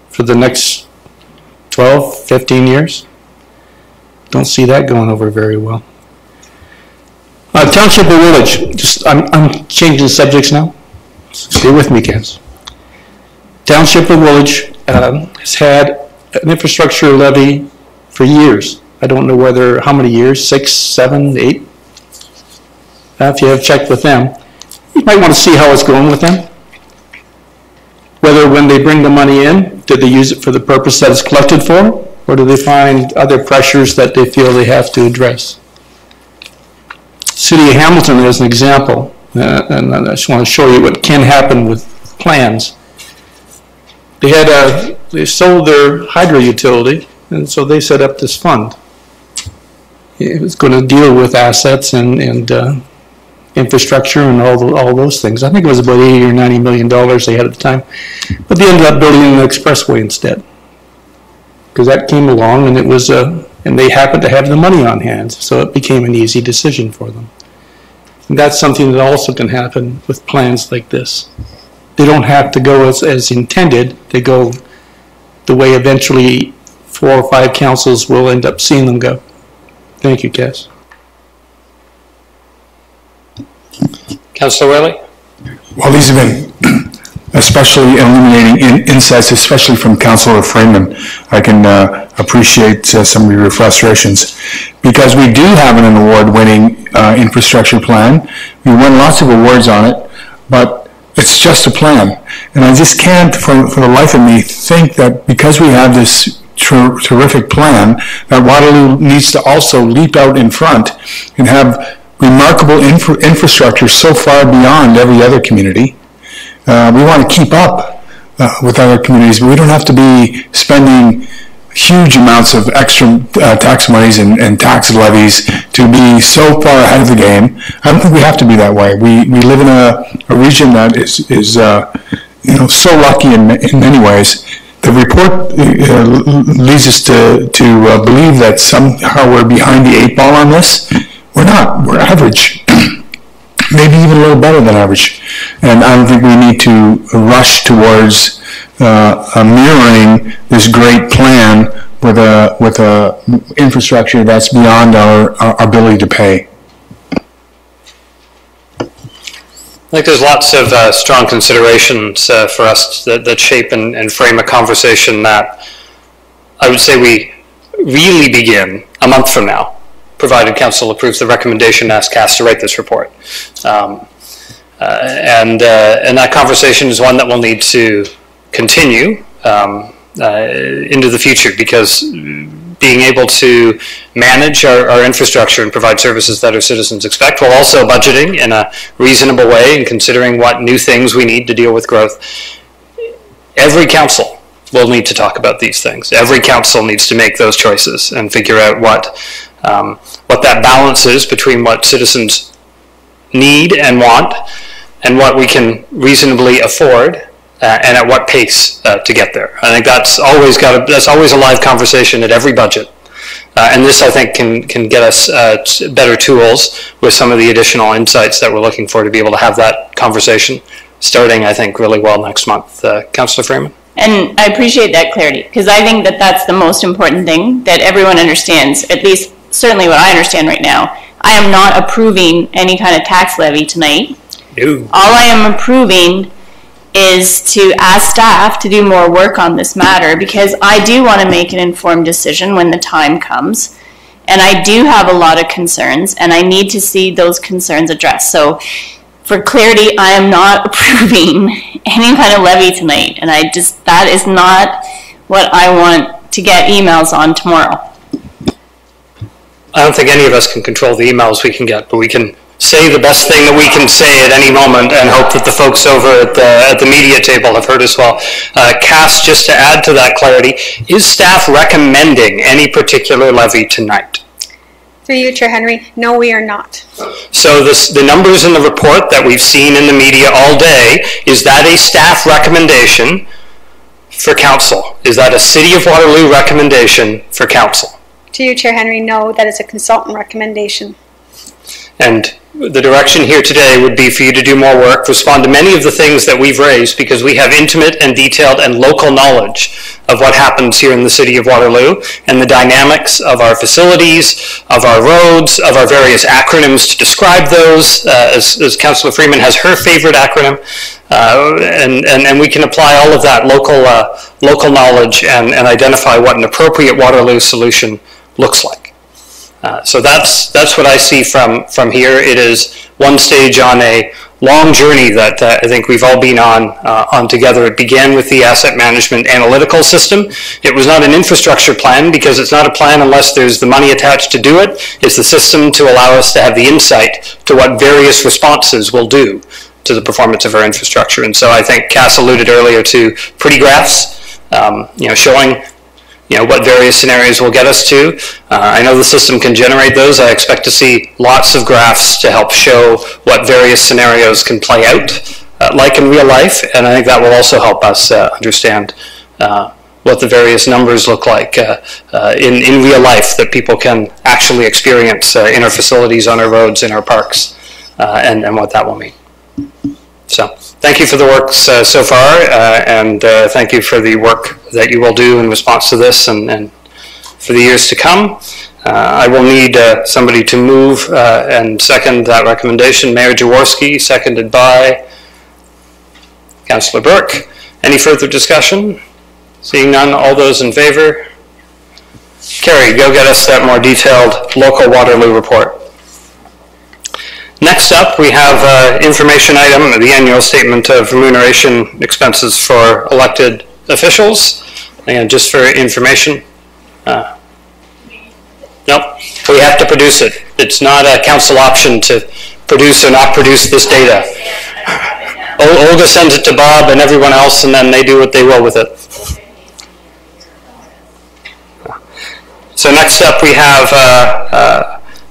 for the next 12, 15 years. Don't see that going over very well. Township or village, I'm changing subjects now. Stay with me, kids. Township or village has had an infrastructure levy for years. I don't know how many years, 6, 7, 8. If you have checked with them, you might want to see how it's going with them. Whether when they bring the money in, did they use it for the purpose that it's collected for? Or do they find other pressures that they feel they have to address? City of Hamilton as an example, and I just want to show you what can happen with plans. They sold their hydro utility, and so they set up this fund. It was going to deal with assets and infrastructure and all those things. I think it was about $80 or $90 million they had at the time, but they ended up building an expressway instead, because that came along and it was and they happened to have the money on hand, so it became an easy decision for them. And that's something that also can happen with plans like this. They don't have to go as intended. They go the way eventually 4 or 5 councils will end up seeing them go. Thank you, Cass. Councillor Whaley? Well, these have been especially illuminating insights, especially from Councillor Freeman. I can appreciate some of your frustrations, because we do have an award-winning infrastructure plan. We won lots of awards on it, but it's just a plan. And I just can't, for the life of me, think that because we have this terrific plan, that Waterloo needs to also leap out in front and have remarkable infrastructure so far beyond every other community. We want to keep up with other communities, but we don't have to be spending huge amounts of extra tax monies and tax levies to be so far ahead of the game. I don't think we have to be that way. We live in a region that is so lucky in many ways. The report leads us to believe that somehow we're behind the 8 ball on this. We're not. We're average. Maybe even a little better than average. And I don't think we need to rush towards mirroring this great plan with a infrastructure that's beyond our ability to pay. I think there's lots of strong considerations for us that shape and frame a conversation that I would say we really begin a month from now, provided Council approves the recommendation ask CAS to write this report. And that conversation is one that will need to continue into the future, because being able to manage our infrastructure and provide services that our citizens expect, while also budgeting in a reasonable way and considering what new things we need to deal with growth. Every council will need to talk about these things. Every council needs to make those choices and figure out what that balance is between what citizens need and want and what we can reasonably afford. And at what pace to get there. I think that's always a live conversation at every budget. And this, I think, can get us better tools with some of the additional insights that we're looking for to be able to have that conversation starting, I think, really well next month. Councillor Freeman? And I appreciate that clarity, because I think that that's the most important thing that everyone understands, at least certainly what I understand right now. I am not approving any kind of tax levy tonight. No. All I am approving is to ask staff to do more work on this matter, because I do want to make an informed decision when the time comes. And I do have a lot of concerns, and I need to see those concerns addressed. So for clarity, I am not approving any kind of levy tonight. And that is not what I want to get emails on tomorrow. I don't think any of us can control the emails we can get, but we can say the best thing that we can say at any moment and hope that the folks over at the media table have heard us well. Cass, just to add to that clarity, is staff recommending any particular levy tonight? Through you, Chair Henry, no, we are not. So the numbers in the report that we've seen in the media all day, is that a staff recommendation for council? Is that a City of Waterloo recommendation for council? To you, Chair Henry, no, that is a consultant recommendation. And the direction here today would be for you to do more work, respond to many of the things that we've raised, because we have intimate and detailed and local knowledge of what happens here in the City of Waterloo and the dynamics of our facilities, of our roads, of our various acronyms to describe those, as Councillor Freeman has her favorite acronym, and we can apply all of that local knowledge and identify what an appropriate Waterloo solution looks like. So that's what I see from here. It is one stage on a long journey that I think we've all been on together. It began with the asset management analytical system. It was not an infrastructure plan, because it's not a plan unless there's the money attached to do it. It's the system to allow us to have the insight to what various responses will do to the performance of our infrastructure. And so I think Cass alluded earlier to pretty graphs, showing what various scenarios will get us to. I know the system can generate those. I expect to see lots of graphs to help show what various scenarios can play out, like in real life, and I think that will also help us understand what the various numbers look like in real life that people can actually experience in our facilities, on our roads, in our parks, and what that will mean. So thank you for the work so far, and thank you for the work that you will do in response to this and for the years to come. I will need somebody to move and second that recommendation. Mayor Jaworski, seconded by Councillor Burke. Any further discussion? Seeing none, all those in favor? Carrie, go get us that more detailed local Waterloo report. Next up, we have information item, the annual statement of remuneration expenses for elected officials. Again, just for information. Nope, we have to produce it. It's not a council option to produce or not produce this data. Olga sends it to Bob and everyone else, and then they do what they will with it. So next up, we have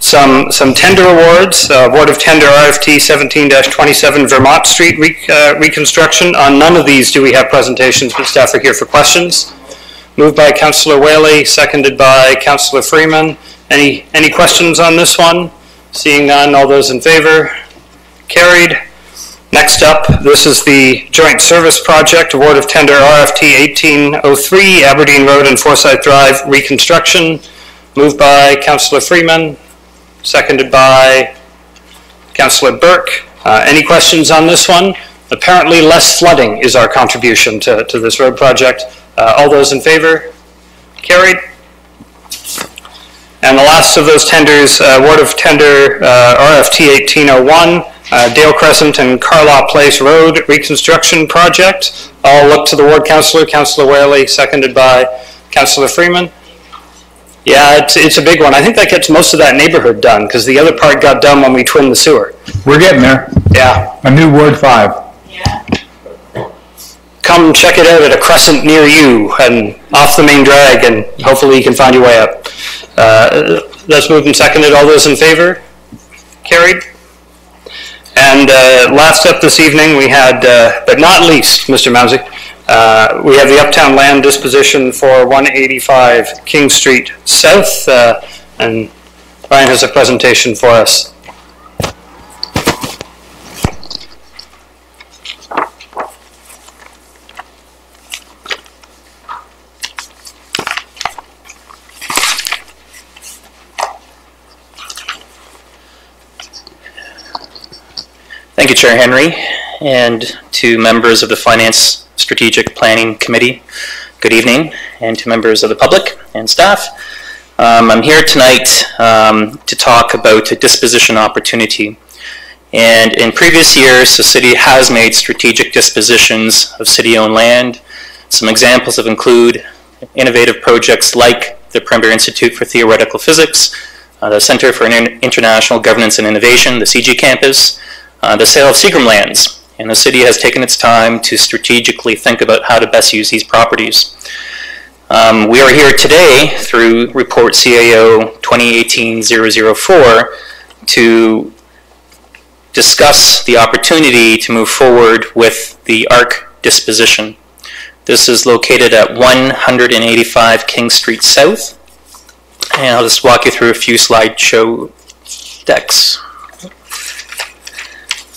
some tender awards. Award of tender RFT 17-27 Vermont Street reconstruction. On none of these do we have presentations, but staff are here for questions. Moved by Councillor Whaley, seconded by Councillor Freeman. Any questions on this one? Seeing none, all those in favor? Carried. Next up, this is the Joint Service Project, award of tender RFT 1803, Aberdeen Road and Forsyth Drive reconstruction. Moved by Councillor Freeman, seconded by Councillor Burke. Any questions on this one? Apparently less flooding is our contribution to this road project. All those in favor? Carried. And the last of those tenders, award of tender RFT 1801, Dale Crescent and Carlaw Place Road reconstruction project. I'll look to the ward councillor, Councillor Whaley, seconded by Councillor Freeman. Yeah, it's a big one. I think that gets most of that neighborhood done, because the other part got done when we twinned the sewer. We're getting there. Yeah. A new Ward 5. Yeah. Come check it out at a crescent near you and off the main drag, and hopefully you can find your way up. That's moved and seconded. All those in favor? Carried. And last up this evening, we had, but not least, Mr. Mousy, we have the Uptown Land Disposition for 185 King Street South, and Ryan has a presentation for us. Thank you, Chair Henry, and to members of the Finance Strategic Planning Committee, good evening, and to members of the public and staff. I'm here tonight to talk about a disposition opportunity. And in previous years, the city has made strategic dispositions of city-owned land. Some examples of include innovative projects like the Premier Institute for Theoretical Physics, the Center for International Governance and Innovation, the CG Campus, the sale of Seagram lands, and the city has taken its time to strategically think about how to best use these properties. We are here today through Report CAO 2018-004 to discuss the opportunity to move forward with the ARC disposition. This is located at 185 King Street South, and I'll just walk you through a few slideshow decks.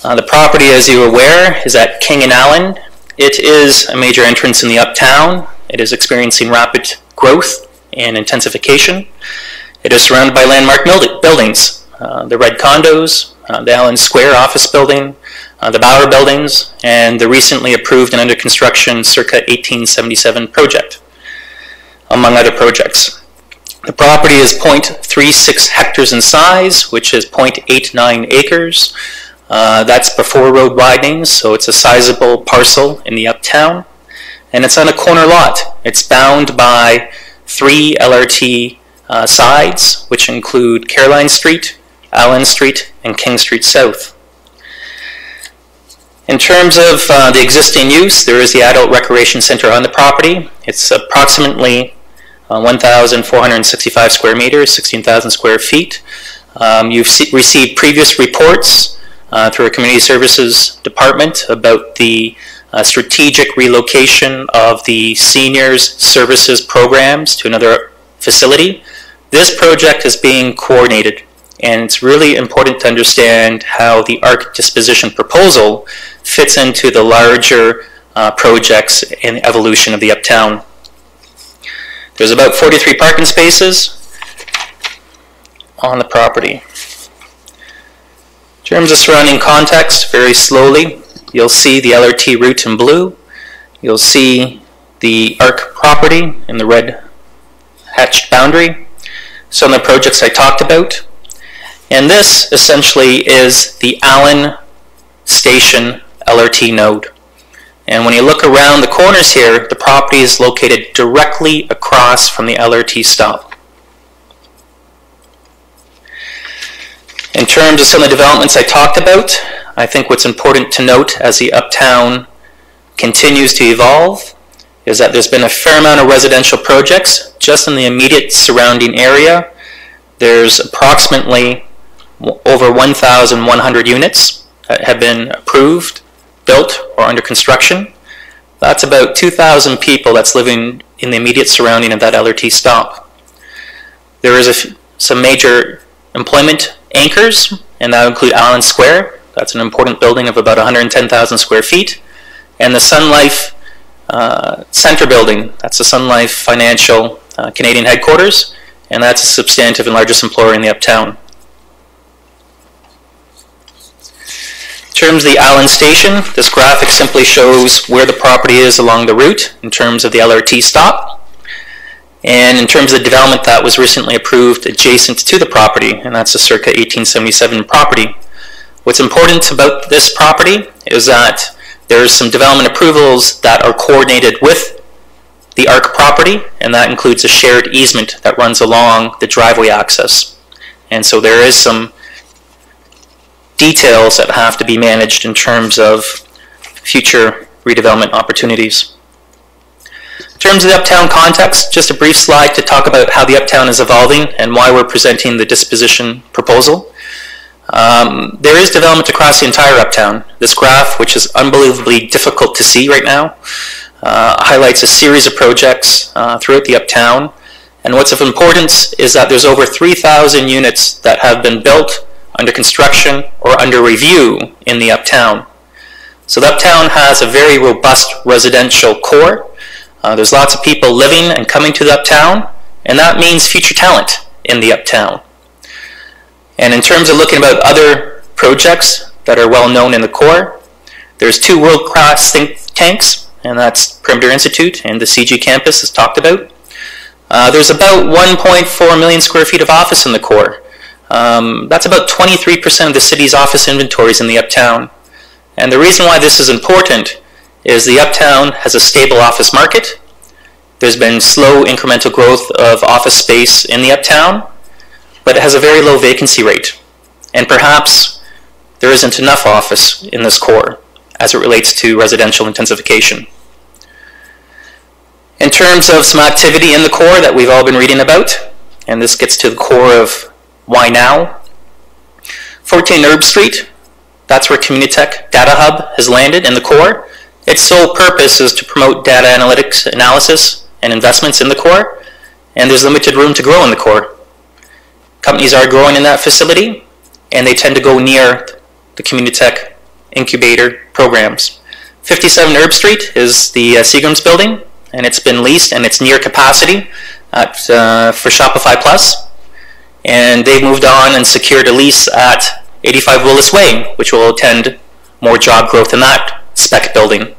The property, as you're aware, is at King and Allen. It is a major entrance in the Uptown. It is experiencing rapid growth and intensification. It is surrounded by landmark buildings, the Red Condos, the Allen Square office building, the Bauer buildings, and the recently approved and under construction circa 1877 project, among other projects. The property is 0.36 hectares in size, which is 0.89 acres. That's before road widenings, so it's a sizable parcel in the Uptown. And it's on a corner lot. It's bound by 3 LRT sides, which include Caroline Street, Allen Street, and King Street South. In terms of the existing use, there is the Adult Recreation Center on the property. It's approximately 1,465 square meters, 16,000 square feet. You've received previous reports through our Community Services Department about the strategic relocation of the Seniors Services programs to another facility. This project is being coordinated, and it's really important to understand how the ARC disposition proposal fits into the larger projects and the evolution of the Uptown. There's about 43 parking spaces on the property. In terms of surrounding context, very slowly, you'll see the LRT route in blue. You'll see the ARC property in the red hatched boundary. Some of the projects I talked about. And this essentially is the Allen Station LRT node. And when you look around the corners here, the property is located directly across from the LRT stop. In terms of some of the developments I talked about, I think what's important to note as the Uptown continues to evolve is that there's been a fair amount of residential projects just in the immediate surrounding area. There's approximately over 1,100 units that have been approved, built, or under construction. That's about 2,000 people that's living in the immediate surrounding of that LRT stop. There is some major employment anchors, and that include Allen Square. That's an important building of about 110,000 square feet. And the Sun Life Center building, that's the Sun Life Financial Canadian headquarters, and that's a substantive and largest employer in the Uptown. In terms of the Allen Station, this graphic simply shows where the property is along the route in terms of the LRT stop, and in terms of the development that was recently approved adjacent to the property, and that's a circa 1877 property. What's important about this property is that there's some development approvals that are coordinated with the ARC property, and that includes a shared easement that runs along the driveway access. And so there is some details that have to be managed in terms of future redevelopment opportunities. In terms of the Uptown context, just a brief slide to talk about how the Uptown is evolving and why we're presenting the disposition proposal. There is development across the entire Uptown. This graph, which is unbelievably difficult to see right now, highlights a series of projects throughout the Uptown. And what's of importance is that there's over 3,000 units that have been built, under construction, or under review in the Uptown. So the Uptown has a very robust residential core. There's lots of people living and coming to the Uptown, and that means future talent in the Uptown. And in terms of looking about other projects that are well known in the core, there's two world-class think tanks, and that's Perimeter Institute and the CG campus as talked about. There's about 1.4 million square feet of office in the core. That's about 23% of the city's office inventories in the Uptown. And the reason why this is important is the Uptown has a stable office market. There's been slow incremental growth of office space in the Uptown, but it has a very low vacancy rate. And perhaps there isn't enough office in this core as it relates to residential intensification. In terms of some activity in the core that we've all been reading about, and this gets to the core of why now. 14 Herb Street, that's where Communitech Data Hub has landed in the core. Its sole purpose is to promote data analytics, analysis, and investments in the core, and there's limited room to grow in the core. Companies are growing in that facility, and they tend to go near the Communitech incubator programs. 57 Herb Street is the Seagram's building, and it's been leased, and it's near capacity for Shopify Plus. And they've moved on and secured a lease at 85 Willis Way, which will attend more job growth in that spec building.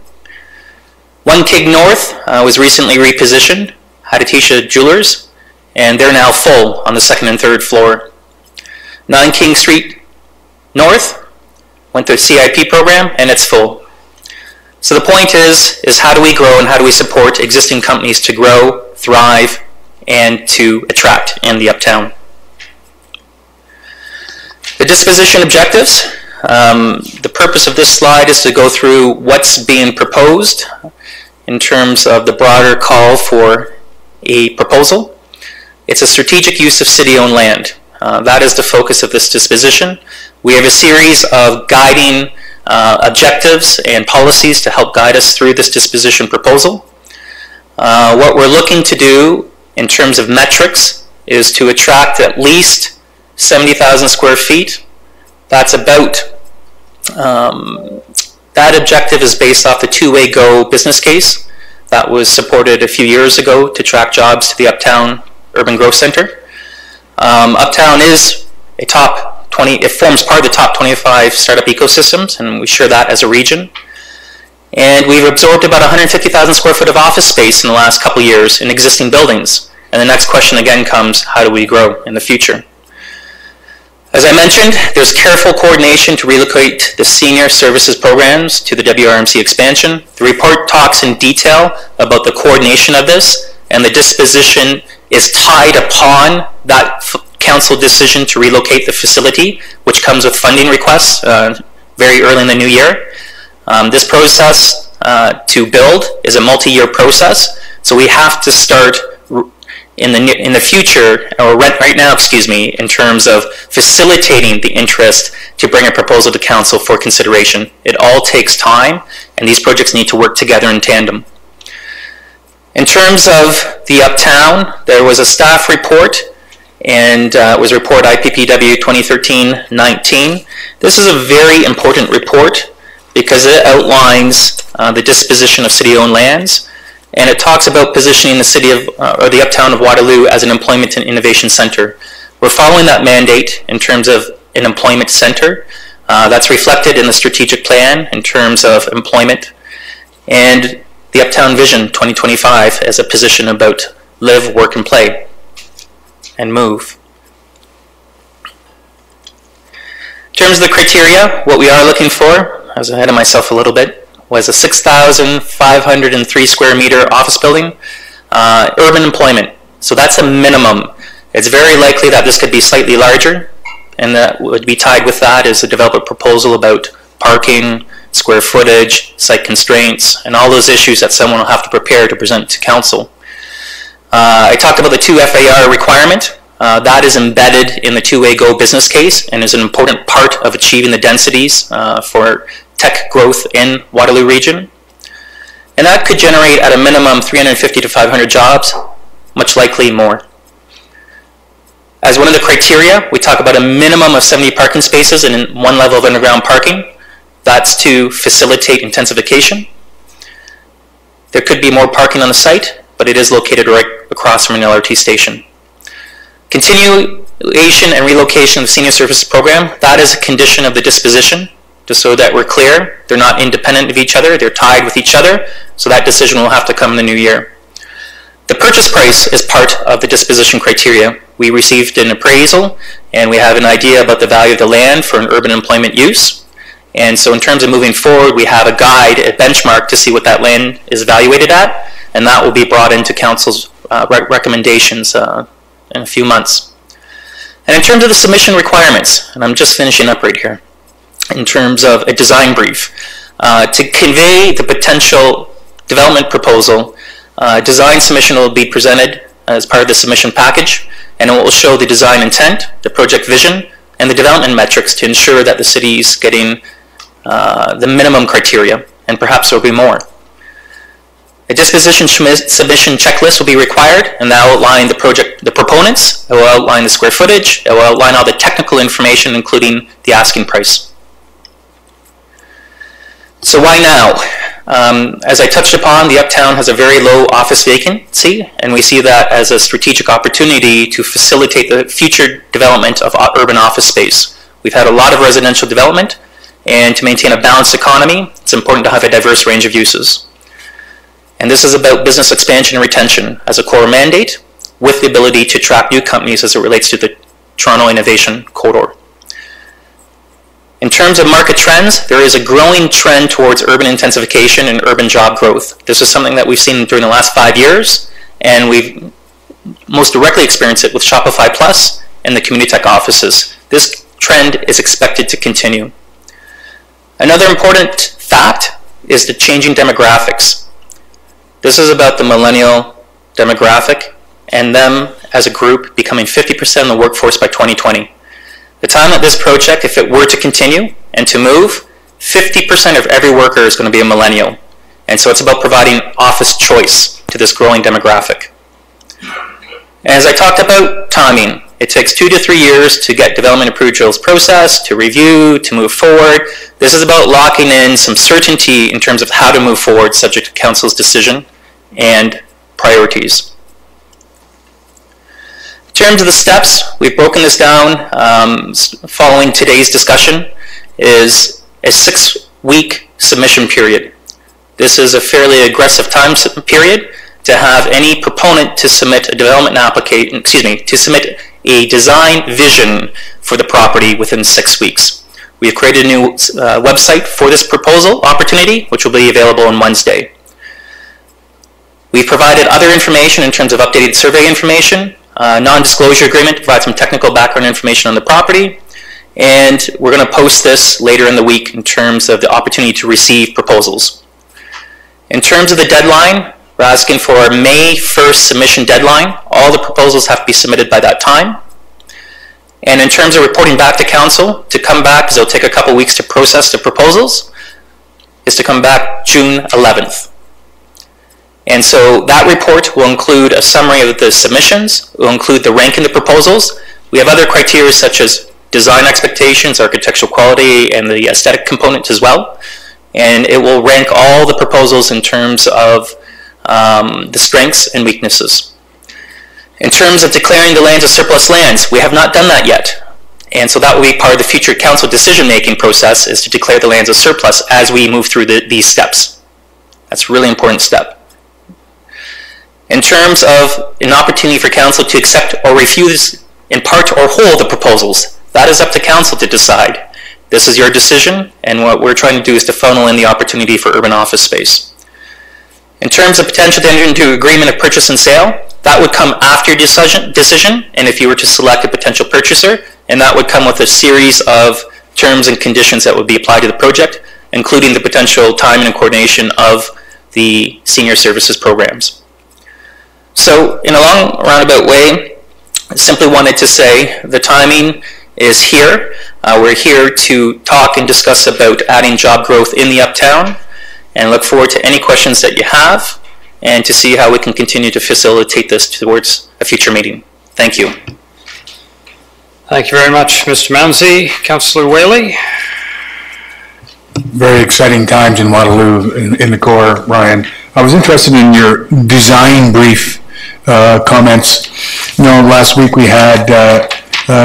1 King North was recently repositioned, Hadatisha Jewelers, and they're now full on the second and third floor. 9 King Street North went to a CIP program, and it's full. So the point is how do we grow and how do we support existing companies to grow, thrive, and to attract in the Uptown? The disposition objectives. The purpose of this slide is to go through what's being proposed in terms of the broader call for a proposal. It's a strategic use of city-owned land. That is the focus of this disposition. We have a series of guiding objectives and policies to help guide us through this disposition proposal. What we're looking to do in terms of metrics is to attract at least 70,000 square feet. That's about, that objective is based off the two-way go business case that was supported a few years ago to attract jobs to the Uptown Urban Growth Center. Uptown is a top 20, it forms part of the top 25 startup ecosystems, and we share that as a region. And we've absorbed about 150,000 square foot of office space in the last couple years in existing buildings. And the next question again comes, how do we grow in the future? As I mentioned, there's careful coordination to relocate the senior services programs to the WRMC expansion. The report talks in detail about the coordination of this, and the disposition is tied upon that council decision to relocate the facility, which comes with funding requests very early in the new year. This process to build is a multi-year process, so we have to start in the future, or right now, excuse me, in terms of facilitating the interest to bring a proposal to council for consideration. It all takes time, and these projects need to work together in tandem. In terms of the Uptown, there was a staff report, and it was report IPPW 2013-19. This is a very important report because it outlines the disposition of city-owned lands, and it talks about positioning the city of, or the Uptown of Waterloo as an employment and innovation center. We're following that mandate in terms of an employment center. That's reflected in the strategic plan in terms of employment, and the Uptown Vision 2025 as a position about live, work, and play, and move. In terms of the criteria, what we are looking for, I was ahead of myself a little bit, was a 6,503 square meter office building, urban employment. So that's a minimum. It's very likely that this could be slightly larger, and that would be tied with that is a developer proposal about parking, square footage, site constraints, and all those issues that someone will have to prepare to present to council. I talked about the 2 FAR requirement. That is embedded in the two-way go business case and is an important part of achieving the densities for tech growth in Waterloo region. And that could generate at a minimum 350 to 500 jobs, much likely more. As one of the criteria, we talk about a minimum of 70 parking spaces and 1 level of underground parking. That's to facilitate intensification. There could be more parking on the site, but it is located right across from an LRT station. Continuation and relocation of the senior services program, that is a condition of the disposition, just so that we're clear. They're not independent of each other, they're tied with each other, so that decision will have to come in the new year. The purchase price is part of the disposition criteria. We received an appraisal, and we have an idea about the value of the land for an urban employment use. And so in terms of moving forward, we have a guide, a benchmark to see what that land is evaluated at, and that will be brought into council's recommendations in a few months. And in terms of the submission requirements, and I'm just finishing up right here, in terms of a design brief, to convey the potential development proposal, design submission will be presented as part of the submission package, and it will show the design intent, the project vision, and the development metrics to ensure that the city is getting the minimum criteria, and perhaps there will be more. A disposition submission checklist will be required, and that will outline the proponents, it will outline the square footage, it will outline all the technical information, including the asking price. So why now? As I touched upon, the Uptown has a very low office vacancy, and we see that as a strategic opportunity to facilitate the future development of urban office space. We've had a lot of residential development, and to maintain a balanced economy, it's important to have a diverse range of uses. And this is about business expansion and retention as a core mandate, with the ability to attract new companies as it relates to the Toronto Innovation Corridor. In terms of market trends, there is a growing trend towards urban intensification and urban job growth. This is something that we've seen during the last 5 years, and we've most directly experienced it with Shopify Plus and the community tech offices. This trend is expected to continue. Another important fact is the changing demographics. This is about the millennial demographic and them as a group becoming 50% of the workforce by 2020. The time that this project, if it were to continue and to move, 50% of every worker is going to be a millennial. And so it's about providing office choice to this growing demographic. And as I talked about timing, it takes 2 to 3 years to get development approvals processed, to review, to move forward. This is about locking in some certainty in terms of how to move forward subject to council's decision and priorities. In terms of the steps, we've broken this down following today's discussion, is a 6-week submission period. This is a fairly aggressive time period to have any proponent to submit a development application, to submit a design vision for the property within 6 weeks. We've created a new website for this proposal opportunity, which will be available on Wednesday. We've provided other information in terms of updated survey information, non-disclosure agreement to provide some technical background information on the property, And we're going to post this later in the week in terms of the opportunity to receive proposals. In terms of the deadline, we're asking for a May 1st submission deadline. All the proposals have to be submitted by that time. And in terms of reporting back to council, to come back, because it'll take a couple weeks to process the proposals, is to come back June 11th. And so that report will include a summary of the submissions, will include the ranking of the proposals. We have other criteria such as design expectations, architectural quality, and the aesthetic component as well. And it will rank all the proposals in terms of the strengths and weaknesses. In terms of declaring the lands as surplus lands, we have not done that yet. And so that will be part of the future council decision-making process, is to declare the lands as surplus as we move through these steps. That's a really important step. In terms of an opportunity for council to accept or refuse in part or whole the proposals, that is up to council to decide. This is your decision, and what we're trying to do is to funnel in the opportunity for urban office space. In terms of potential to enter into agreement of purchase and sale, that would come after your decision, and if you were to select a potential purchaser, and that would come with a series of terms and conditions that would be applied to the project, including the potential time and coordination of the senior services programs. So, in a long roundabout way, I simply wanted to say the timing is here. We're here to talk and discuss about adding job growth in the Uptown, and look forward to any questions that you have, and to see how we can continue to facilitate this towards a future meeting. Thank you. Thank you very much, Mr. Mounsey. Councillor Whaley? Very exciting times in Waterloo in the core, Ryan. I was interested in your design brief comments. You know, last week we had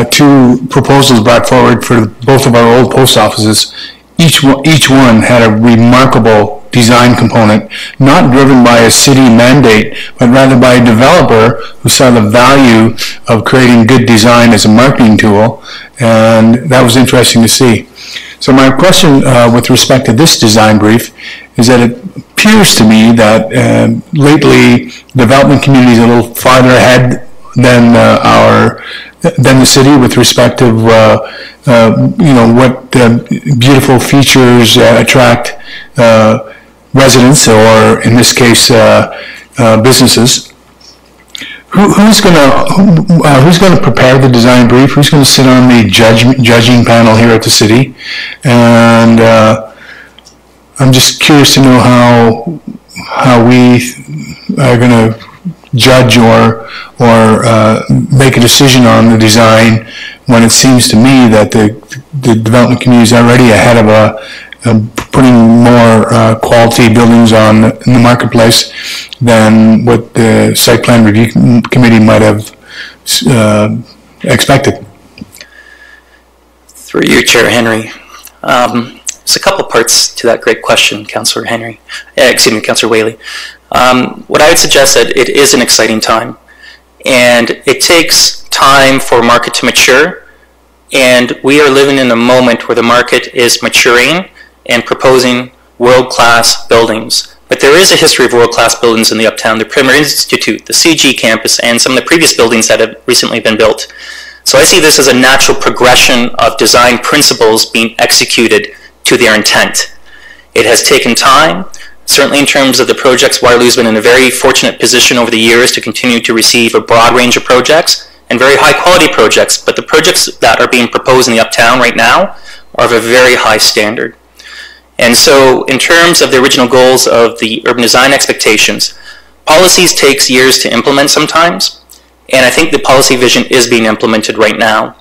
two proposals brought forward for both of our old post offices. Each one had a remarkable design component, not driven by a city mandate, but rather by a developer who saw the value of creating good design as a marketing tool, and that was interesting to see. So my question with respect to this design brief is that it appears to me that lately development community is a little farther ahead than the city with respect to what beautiful features attract residents, or in this case businesses. Who's going to prepare the design brief? Who's going to sit on the judging panel here at the city? And I'm just curious to know how we are going to judge or make a decision on the design when it seems to me that the development community is already ahead of putting more quality buildings in the marketplace than what the site plan review committee might have expected. Through you, Chair Henry. There's a couple parts to that great question, Councillor Henry. Councillor Whaley. What I would suggest that it is an exciting time, and it takes time for a market to mature, and we are living in a moment where the market is maturing and proposing world-class buildings. But there is a history of world-class buildings in the Uptown, the Premier Institute, the CG campus, and some of the previous buildings that have recently been built. So I see this as a natural progression of design principles being executed to their intent. It has taken time. Certainly in terms of the projects, Waterloo's been in a very fortunate position over the years to continue to receive a broad range of projects and very high quality projects, but the projects that are being proposed in the Uptown right now are of a very high standard. And so in terms of the original goals of the urban design expectations, policies takes years to implement sometimes, and I think the policy vision is being implemented right now.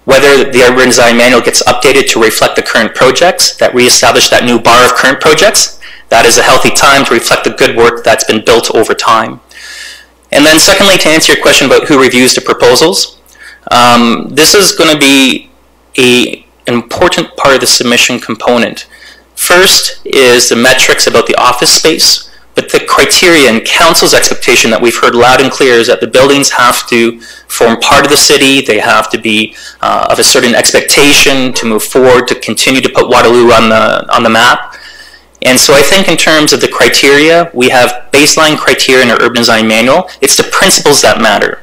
Whether the urban design manual gets updated to reflect the current projects, that reestablish that new bar of current projects, that is a healthy time to reflect the good work that's been built over time. And then secondly, to answer your question about who reviews the proposals, this is going to be an important part of the submission component. First is the metrics about the office space, but the criteria and council's expectation that we've heard loud and clear is that the buildings have to form part of the city, they have to be of a certain expectation to move forward, to continue to put Waterloo on the map. And so I think in terms of the criteria, we have baseline criteria in our urban design manual. It's the principles that matter.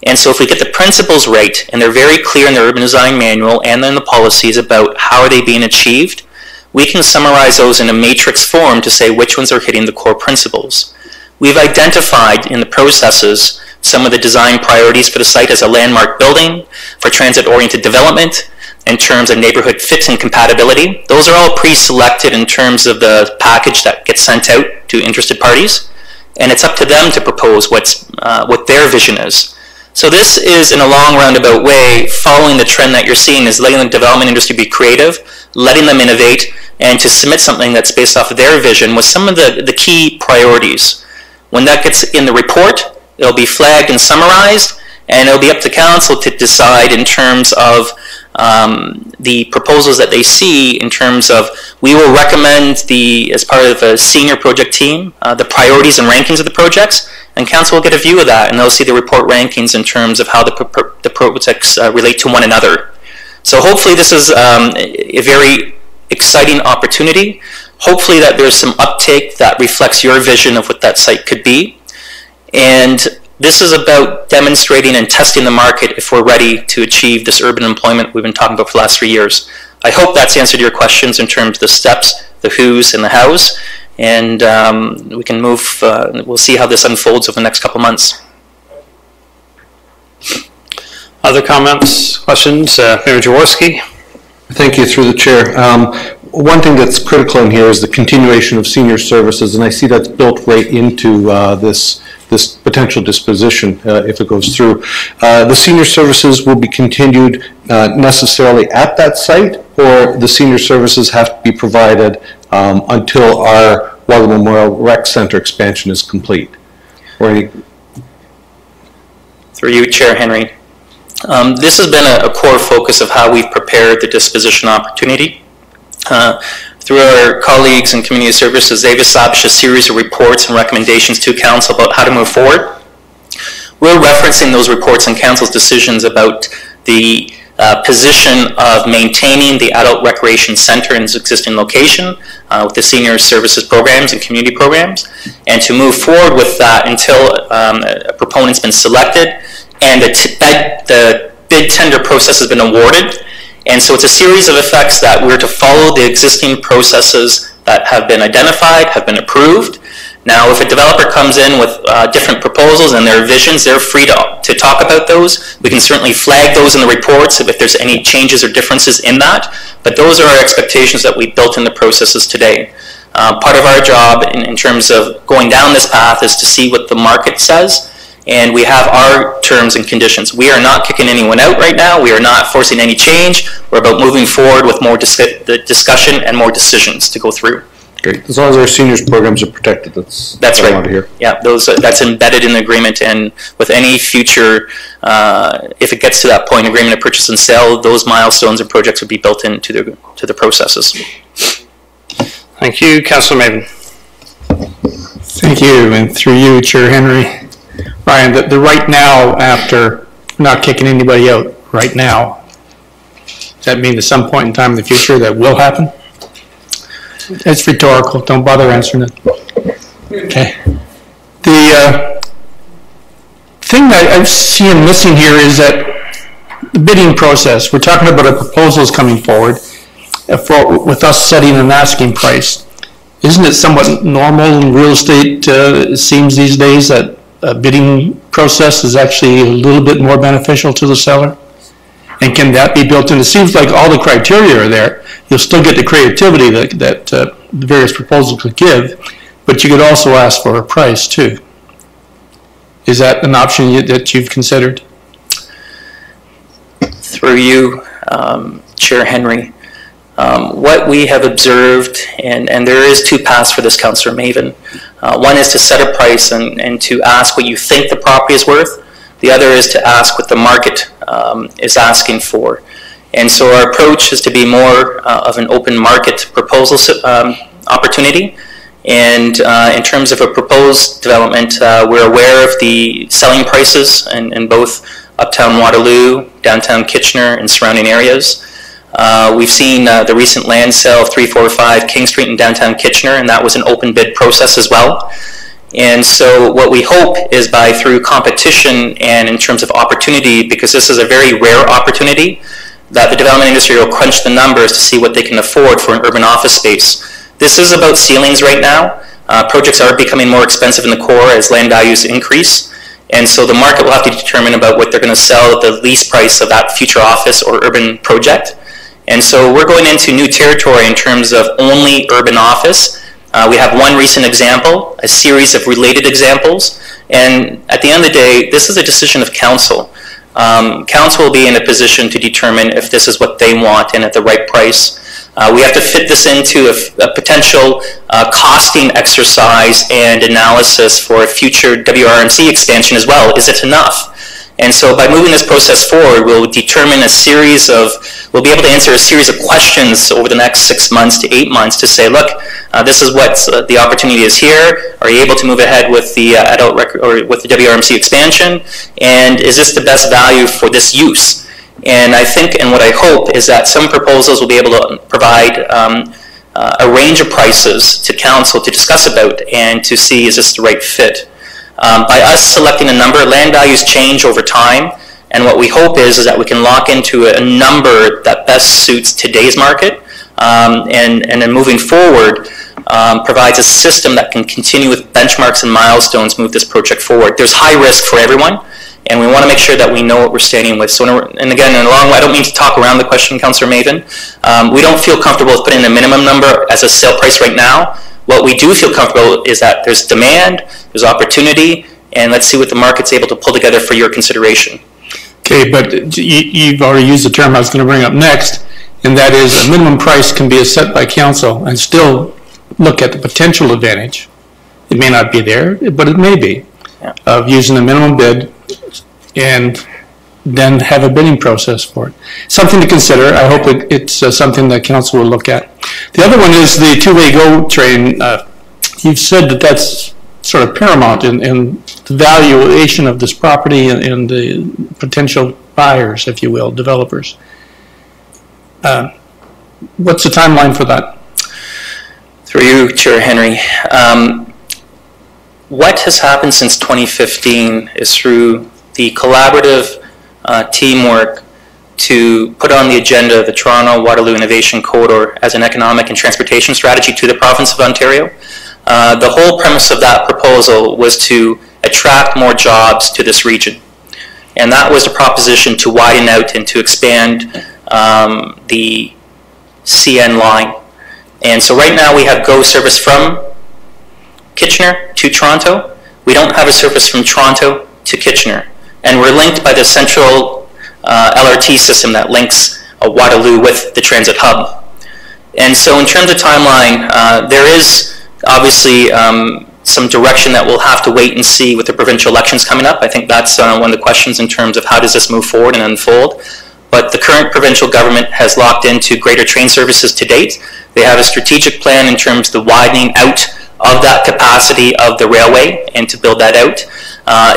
And so if we get the principles right, and they're very clear in the urban design manual and in the policies about how are they being achieved, we can summarize those in a matrix form to say which ones are hitting the core principles. We've identified in the processes some of the design priorities for the site as a landmark building, for transit-oriented development, in terms of neighborhood fit and compatibility. Those are all pre-selected in terms of the package that gets sent out to interested parties, and it's up to them to propose what their vision is. So this is, in a long roundabout way, following the trend that you're seeing is letting the development industry be creative, letting them innovate, and to submit something that's based off of their vision with some of the key priorities. When that gets in the report, it'll be flagged and summarized, and it'll be up to council to decide in terms of the proposals that they see in terms of, we will recommend as part of a senior project team, the priorities and rankings of the projects, and council will get a view of that, and they'll see the report rankings in terms of how the projects relate to one another. So hopefully this is a very exciting opportunity. Hopefully that there's some uptake that reflects your vision of what that site could be. And this is about demonstrating and testing the market if we're ready to achieve this urban employment we've been talking about for the last 3 years. I hope that's answered your questions in terms of the steps, the who's, and the how's. And we can move, we'll see how this unfolds over the next couple months. Other comments, questions? Mayor Jaworski? Thank you, through the chair. One thing that's critical in here is the continuation of senior services, and I see that's built right into this potential disposition if it goes through. The senior services will be continued necessarily at that site, or the senior services have to be provided until our Waterloo Memorial Rec Center expansion is complete? Or any... Through you, Chair Henry. This has been a core focus of how we've prepared the disposition opportunity. Through our colleagues in community services, they've established a series of reports and recommendations to council about how to move forward. We're referencing those reports and council's decisions about the position of maintaining the adult recreation center in its existing location with the senior services programs and community programs, and to move forward with that until a proponent's been selected and the bid tender process has been awarded. And so it's a series of effects that we're to follow the existing processes that have been identified, have been approved. Now, if a developer comes in with different proposals and their visions, they're free to talk about those. We can certainly flag those in the reports if there's any changes or differences in that. But those are our expectations that we built in the processes today. Part of our job in terms of going down this path is to see what the market says. And we have our terms and conditions. We are not kicking anyone out right now. We are not forcing any change. We're about moving forward with more discussion and more decisions to go through. Great. As long as our seniors programs are protected, that's right. What I want to hear. Yeah, that's embedded in the agreement, and with any future, if it gets to that point, agreement of purchase and sale, those milestones and projects would be built into the processes. Thank you, Councillor Maven. Thank you, and through you, Chair Henry. Ryan, the right now, after not kicking anybody out right now, does that mean at some point in time in the future that will happen? It's rhetorical. Don't bother answering it. Okay. The thing that I see missing here is that the bidding process. We're talking about a proposals coming forward with us setting an asking price. Isn't it somewhat normal in real estate, it seems these days, that a bidding process is actually a little bit more beneficial to the seller? And can that be built in? It seems like all the criteria are there. You'll still get the creativity that the various proposals could give, but you could also ask for a price too. Is that an option that you've considered? Through you, Chair Henry, what we have observed, and there is two paths for this, Councillor Maven. One is to set a price and to ask what you think the property is worth. The other is to ask what the market is asking for. And so our approach is to be more of an open market proposal opportunity. And in terms of a proposed development, we're aware of the selling prices in both Uptown Waterloo, downtown Kitchener, and surrounding areas. We've seen the recent land sale of 345 King Street in downtown Kitchener, and that was an open bid process as well. And so what we hope is through competition and in terms of opportunity, because this is a very rare opportunity, that the development industry will crunch the numbers to see what they can afford for an urban office space. This is about ceilings right now. Projects are becoming more expensive in the core as land values increase. And so the market will have to determine about what they're going to sell at the lease price of that future office or urban project. And so we're going into new territory in terms of only urban office. We have one recent example, a series of related examples. And at the end of the day, this is a decision of council. Council will be in a position to determine if this is what they want and at the right price. We have to fit this into a potential costing exercise and analysis for a future WRMC expansion as well. Is it enough? And so by moving this process forward, we'll determine we'll be able to answer a series of questions over the next 6 months to 8 months to say, look, this is what the opportunity is here. Are you able to move ahead with the with the WRMC expansion? And is this the best value for this use? And I think, and what I hope, is that some proposals will be able to provide a range of prices to council to discuss about and to see is this the right fit. By us selecting a number, land values change over time, and what we hope is that we can lock into a number that best suits today's market, and then moving forward provides a system that can continue with benchmarks and milestones move this project forward. There's high risk for everyone, and we want to make sure that we know what we're standing with. So, and again, in a long way, I don't mean to talk around the question, Councillor Maven. We don't feel comfortable with putting a minimum number as a sale price right now. What we do feel comfortable is that there's demand, there's opportunity, and let's see what the market's able to pull together for your consideration. Okay, but you've already used the term I was going to bring up next, and that is a minimum price can be set by council and still look at the potential advantage. It may not be there, but it may be, of using a minimum bid and then have a bidding process for it. Something to consider. I hope it's something that council will look at. The other one is the two-way GO train. You've said that that's sort of paramount in the valuation of this property and the potential buyers, if you will, developers. What's the timeline for that? Through you, Chair Henry. What has happened since 2015 is through the collaborative teamwork to put on the agenda the Toronto-Waterloo Innovation Corridor as an economic and transportation strategy to the province of Ontario. The whole premise of that proposal was to attract more jobs to this region. And that was a proposition to widen out and to expand the CN line. And so right now we have GO service from Kitchener to Toronto. We don't have a service from Toronto to Kitchener. And we're linked by the central LRT system that links Waterloo with the transit hub. And so in terms of timeline, there is obviously some direction that we'll have to wait and see with the provincial elections coming up. I think that's one of the questions in terms of how does this move forward and unfold. But the current provincial government has locked into greater train services to date. They have a strategic plan in terms of the widening out of that capacity of the railway and to build that out.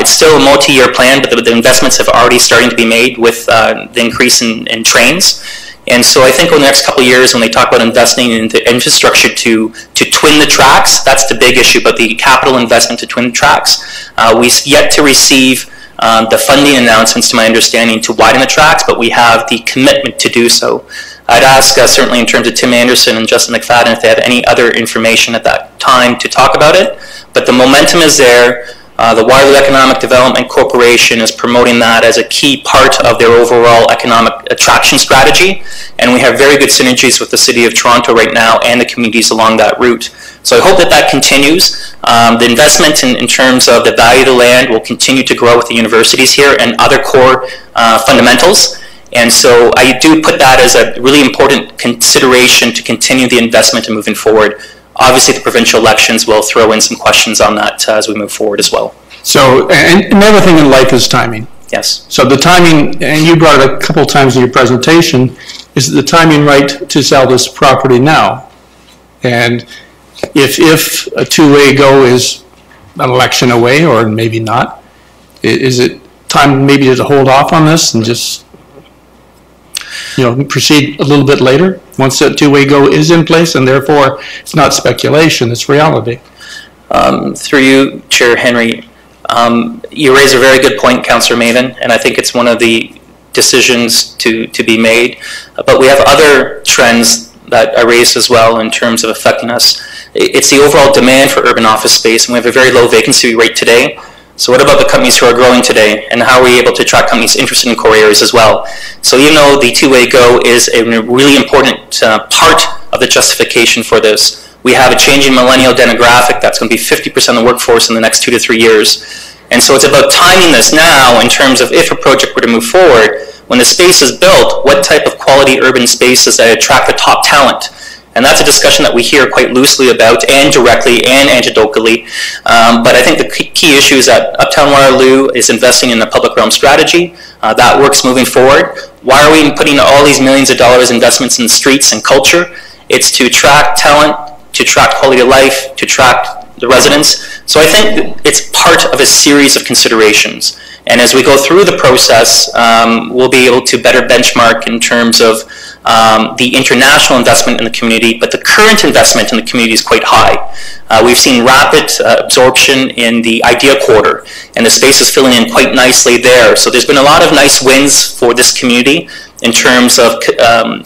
It's still a multi-year plan, but the investments have already started to be made with the increase in trains. And so I think over the next couple of years, when they talk about investing in the infrastructure to twin the tracks, that's the big issue, but the capital investment to twin the tracks. We've yet to receive the funding announcements, to my understanding, to widen the tracks, but we have the commitment to do so. I'd ask, certainly in terms of Tim Anderson and Justin McFadden, if they have any other information at that time to talk about it. But the momentum is there. The Waterloo Economic Development Corporation is promoting that as a key part of their overall economic attraction strategy. And we have very good synergies with the City of Toronto right now and the communities along that route. So I hope that that continues. The investment in terms of the value of the land will continue to grow with the universities here and other core fundamentals. And so I do put that as a really important consideration to continue the investment and moving forward. Obviously, the provincial elections will throw in some questions on that as we move forward as well. So, and another thing in life is timing. Yes. So the timing, and you brought it a couple times in your presentation, is the timing right to sell this property now? And if a two-way GO is an election away, or maybe not, is it time maybe to hold off on this and just proceed a little bit later once that two-way GO is in place, and therefore it's not speculation, it's reality? Through you, Chair Henry, you raise a very good point, Councillor Maven, and I think it's one of the decisions to be made. But we have other trends that are raised as well in terms of affecting us. It's the overall demand for urban office space, and we have a very low vacancy rate today. So what about the companies who are growing today, and how are we able to attract companies interested in core areas as well? So even though the two-way go is a really important part of the justification for this, we have a changing millennial demographic that's going to be 50% of the workforce in the next 2 to 3 years. And so it's about timing this now in terms of if a project were to move forward, when the space is built, what type of quality urban spaces that attract the top talent? And that's a discussion that we hear quite loosely about, and directly and anecdotally. But I think the key issue is that Uptown Waterloo is investing in a public realm strategy. That works moving forward. Why are we putting all these millions of dollars investments in the streets and culture? It's to attract talent, to attract quality of life, to attract the residents. So I think it's part of a series of considerations. And as we go through the process, we'll be able to better benchmark in terms of the international investment in the community, but the current investment in the community is quite high. We've seen rapid absorption in the IDEA quarter, and the space is filling in quite nicely there. So there's been a lot of nice wins for this community in terms of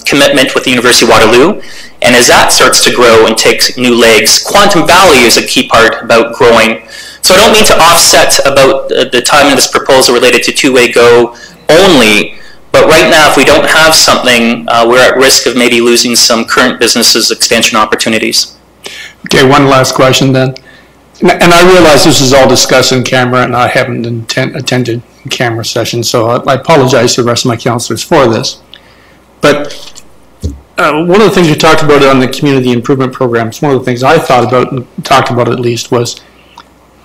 commitment with the University of Waterloo. And as that starts to grow and takes new legs, Quantum Valley is a key part about growing. So I don't mean to offset about the timing of this proposal related to two-way go only, but right now if we don't have something, we're at risk of maybe losing some current businesses' expansion opportunities. Okay, one last question then. And I realize this is all discussed in camera, and I haven't attended camera sessions, so I apologize to the rest of my councillors for this. But one of the things you talked about on the community improvement programs, one of the things I thought about and talked about at least was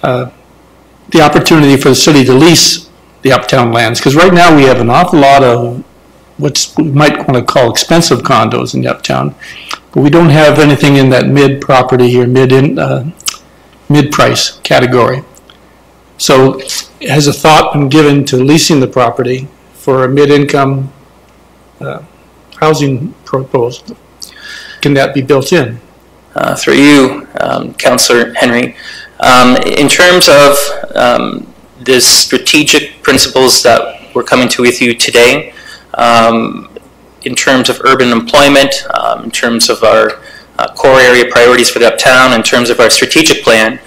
the opportunity for the city to lease the uptown lands. Because right now we have an awful lot of what we might want to call expensive condos in the uptown, but we don't have anything in that mid-property or mid-price category. So has a thought been given to leasing the property for a mid-income housing proposal? Can that be built in? Through you, Councillor Henry, in terms of the strategic principles that we're coming to with you today, in terms of urban employment, in terms of our core area priorities for the uptown, in terms of our strategic plan,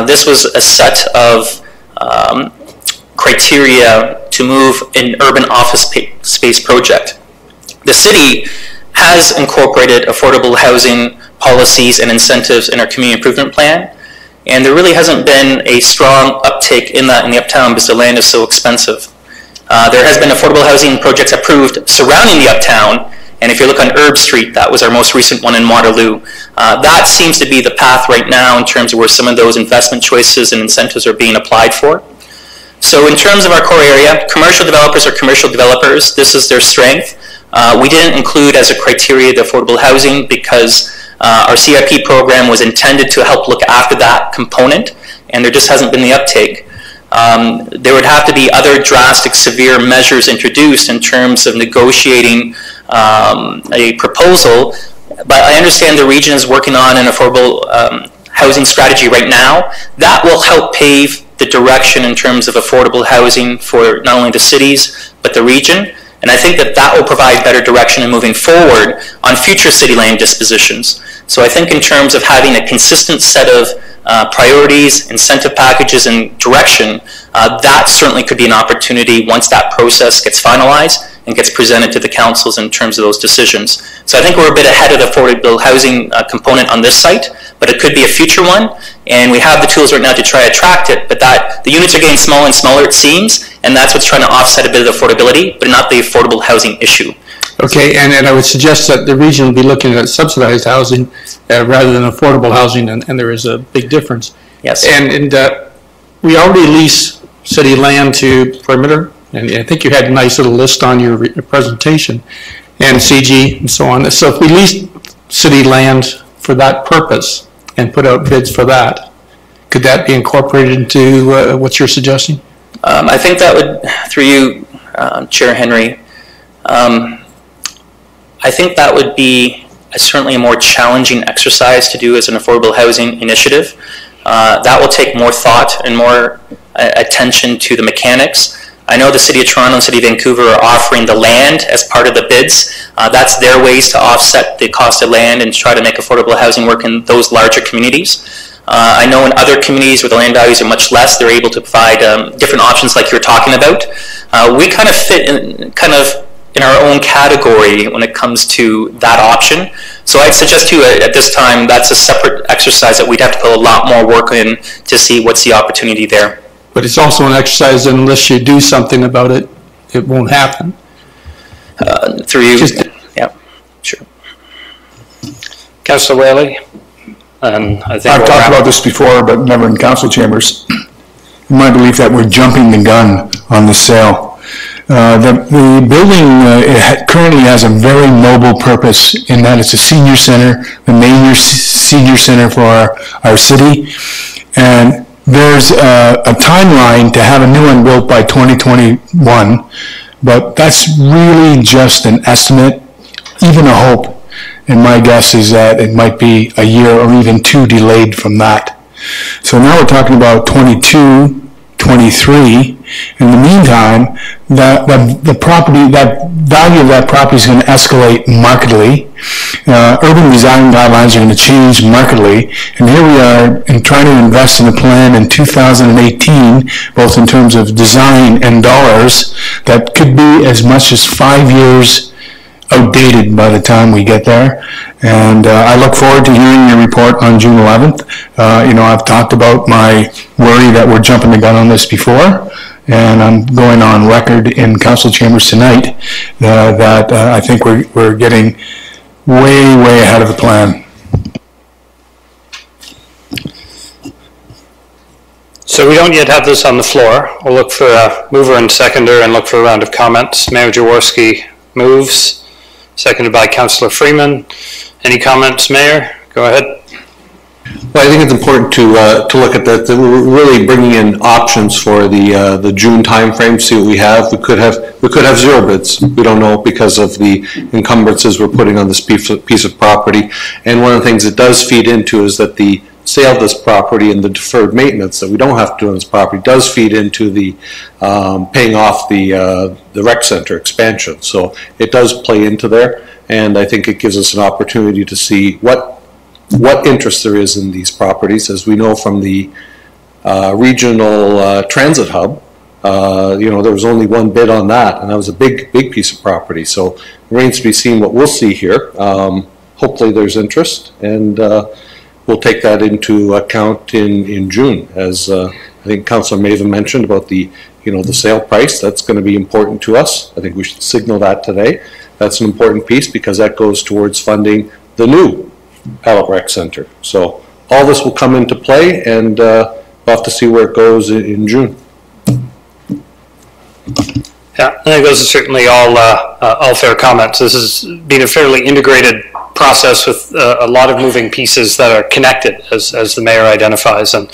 this was a set of criteria to move an urban office space project. The city has incorporated affordable housing policies and incentives in our community improvement plan, and there really hasn't been a strong uptake in that in the uptown because the land is so expensive. There has been affordable housing projects approved surrounding the uptown, and if you look on Herb Street, that was our most recent one in Waterloo. That seems to be the path right now in terms of where some of those investment choices and incentives are being applied for. So in terms of our core area, commercial developers are commercial developers. This is their strength. We didn't include as a criteria the affordable housing because our CIP program was intended to help look after that component, and there just hasn't been the uptake. There would have to be other drastic, severe measures introduced in terms of negotiating a proposal, but I understand the region is working on an affordable housing strategy right now. That will help pave the direction in terms of affordable housing for not only the cities, but the region. And I think that that will provide better direction in moving forward on future city land dispositions. So I think in terms of having a consistent set of priorities, incentive packages, and direction, that certainly could be an opportunity once that process gets finalized and gets presented to the councils in terms of those decisions. So I think we're a bit ahead of the affordable housing component on this site, but it could be a future one, and we have the tools right now to try to attract it, but that the units are getting smaller and smaller, it seems, and that's what's trying to offset a bit of the affordability, but not the affordable housing issue. Okay, and I would suggest that the region will be looking at subsidized housing rather than affordable housing, and there is a big difference. Yes. And we already lease city land to Perimeter, and I think you had a nice little list on your presentation, and CG and so on. So if we lease city land for that purpose and put out bids for that, could that be incorporated into what you're suggesting? I think that would, through you, Chair Henry, I think that would be certainly a more challenging exercise to do as an affordable housing initiative. That will take more thought and more attention to the mechanics. I know the City of Toronto and City of Vancouver are offering the land as part of the bids. That's their ways to offset the cost of land and try to make affordable housing work in those larger communities. I know in other communities where the land values are much less, they're able to provide different options like you're talking about. We kind of fit in our own category when it comes to that option. So I'd suggest to you at this time, that's a separate exercise that we'd have to put a lot more work in to see what's the opportunity there. But it's also an exercise that unless you do something about it, it won't happen. Through you, yeah, sure. Councillor Whaley? And I think I've talked about this before, but never in council chambers. In my belief that we're jumping the gun on the sale. The building currently has a very noble purpose in that it's a senior center, the main senior center for our city. And there's a timeline to have a new one built by 2021, but that's really just an estimate, even a hope. And my guess is that it might be a year or even two delayed from that. So now we're talking about 22, 23. In the meantime, the value of that property is going to escalate markedly. Urban design guidelines are going to change markedly. And here we are trying to invest in a plan in 2018, both in terms of design and dollars, that could be as much as 5 years outdated by the time we get there. And I look forward to hearing your report on June 11th. I've talked about my worry that we're jumping the gun on this before, and I'm going on record in council chambers tonight that I think we're getting way ahead of the plan. So we don't yet have this on the floor. We'll look for a mover and seconder and look for a round of comments. Mayor Jaworski moves, seconded by Councillor Freeman. Any comments, Mayor? Go ahead. Well, I think it's important to look at that. We're really bringing in options for the June timeframe. See what we have. We could have zero bids. We don't know because of the encumbrances we're putting on this piece of property. And one of the things it does feed into is that the sale of this property and the deferred maintenance that we don't have to do on this property does feed into the paying off the rec center expansion. So it does play into there, and I think it gives us an opportunity to see what interest there is in these properties. As we know from the regional transit hub, there was only one bid on that, and that was a big piece of property. So it remains to be seen what we'll see here. Hopefully there's interest, and we'll take that into account in June. As I think Councillor Maven mentioned about the sale price, that's going to be important to us. I think we should signal that today. That's an important piece because that goes towards funding the new Pallet Rec Center. So all this will come into play, and we'll have to see where it goes in June. Yeah, I think those are certainly all fair comments. This has been a fairly integrated process with a lot of moving pieces that are connected, as the mayor identifies. And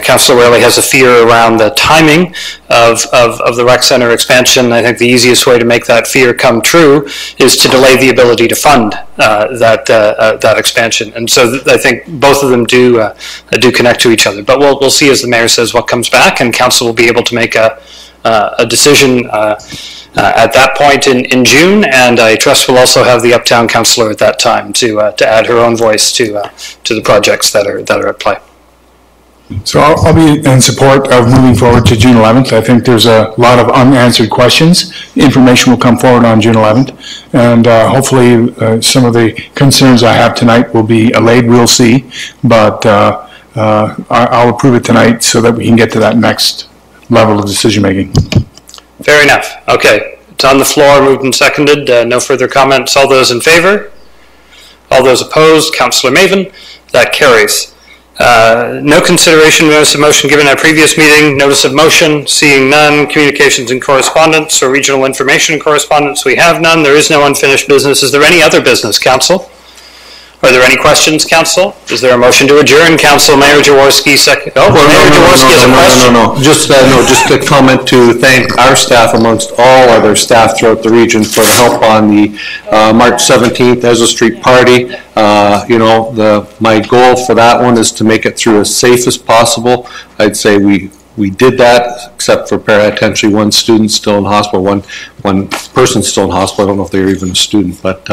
Councillor Whaley has a fear around the timing of the rec center expansion. I think the easiest way to make that fear come true is to delay the ability to fund that expansion. And so I think both of them do connect to each other. But we'll see, as the mayor says, what comes back, and council will be able to make a decision at that point in June, and I trust we'll also have the Uptown councillor at that time to add her own voice to the projects that are at play. So I'll be in support of moving forward to June 11th. I think there's a lot of unanswered questions. Information will come forward on June 11th, and hopefully some of the concerns I have tonight will be allayed. We'll see, but I'll approve it tonight so that we can get to that next level of decision making. Fair enough. Okay, it's on the floor, moved and seconded. No further comments. All those in favor? All those opposed? Councillor Maven. That carries. No consideration notice of motion given at previous meeting. Notice of motion. Seeing none. Communications and correspondence or regional information correspondence. We have none. There is no unfinished business. Is there any other business, Council? Are there any questions, council? Is there a motion to adjourn? Council Mayor Jaworski, second. Oh, Mayor Jaworski has a question. No. Just a comment to thank our staff amongst all other staff throughout the region for the help on the March 17th Ezra Street party. My goal for that one is to make it through as safe as possible. I'd say we did that, except for potentially one student still in hospital, one person still in hospital. I don't know if they were even a student, but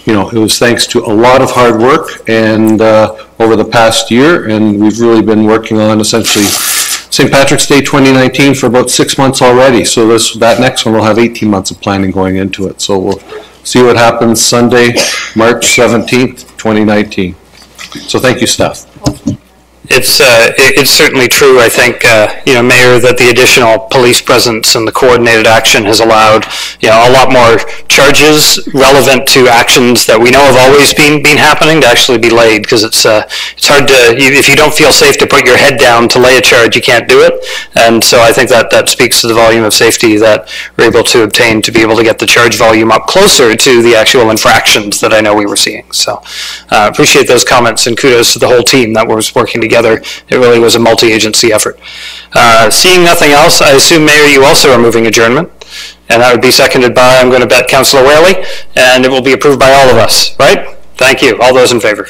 it was thanks to a lot of hard work and over the past year, and we've really been working on essentially St. Patrick's Day 2019 for about 6 months already. So that next one will have 18 months of planning going into it. So we'll see what happens Sunday, March 17th, 2019. So thank you, staff. It's certainly true, I think, Mayor, that the additional police presence and the coordinated action has allowed, a lot more charges relevant to actions that we know have always been happening to actually be laid, because it's hard to, if you don't feel safe to put your head down to lay a charge, you can't do it. And so I think that speaks to the volume of safety that we're able to obtain to be able to get the charge volume up closer to the actual infractions that I know we were seeing. So appreciate those comments, and kudos to the whole team that was working together. It really was a multi-agency effort. Seeing nothing else, I assume, Mayor, you also are moving adjournment, and that would be seconded by, I'm going to bet, Councillor Whaley, and it will be approved by all of us, right? Thank you. All those in favor?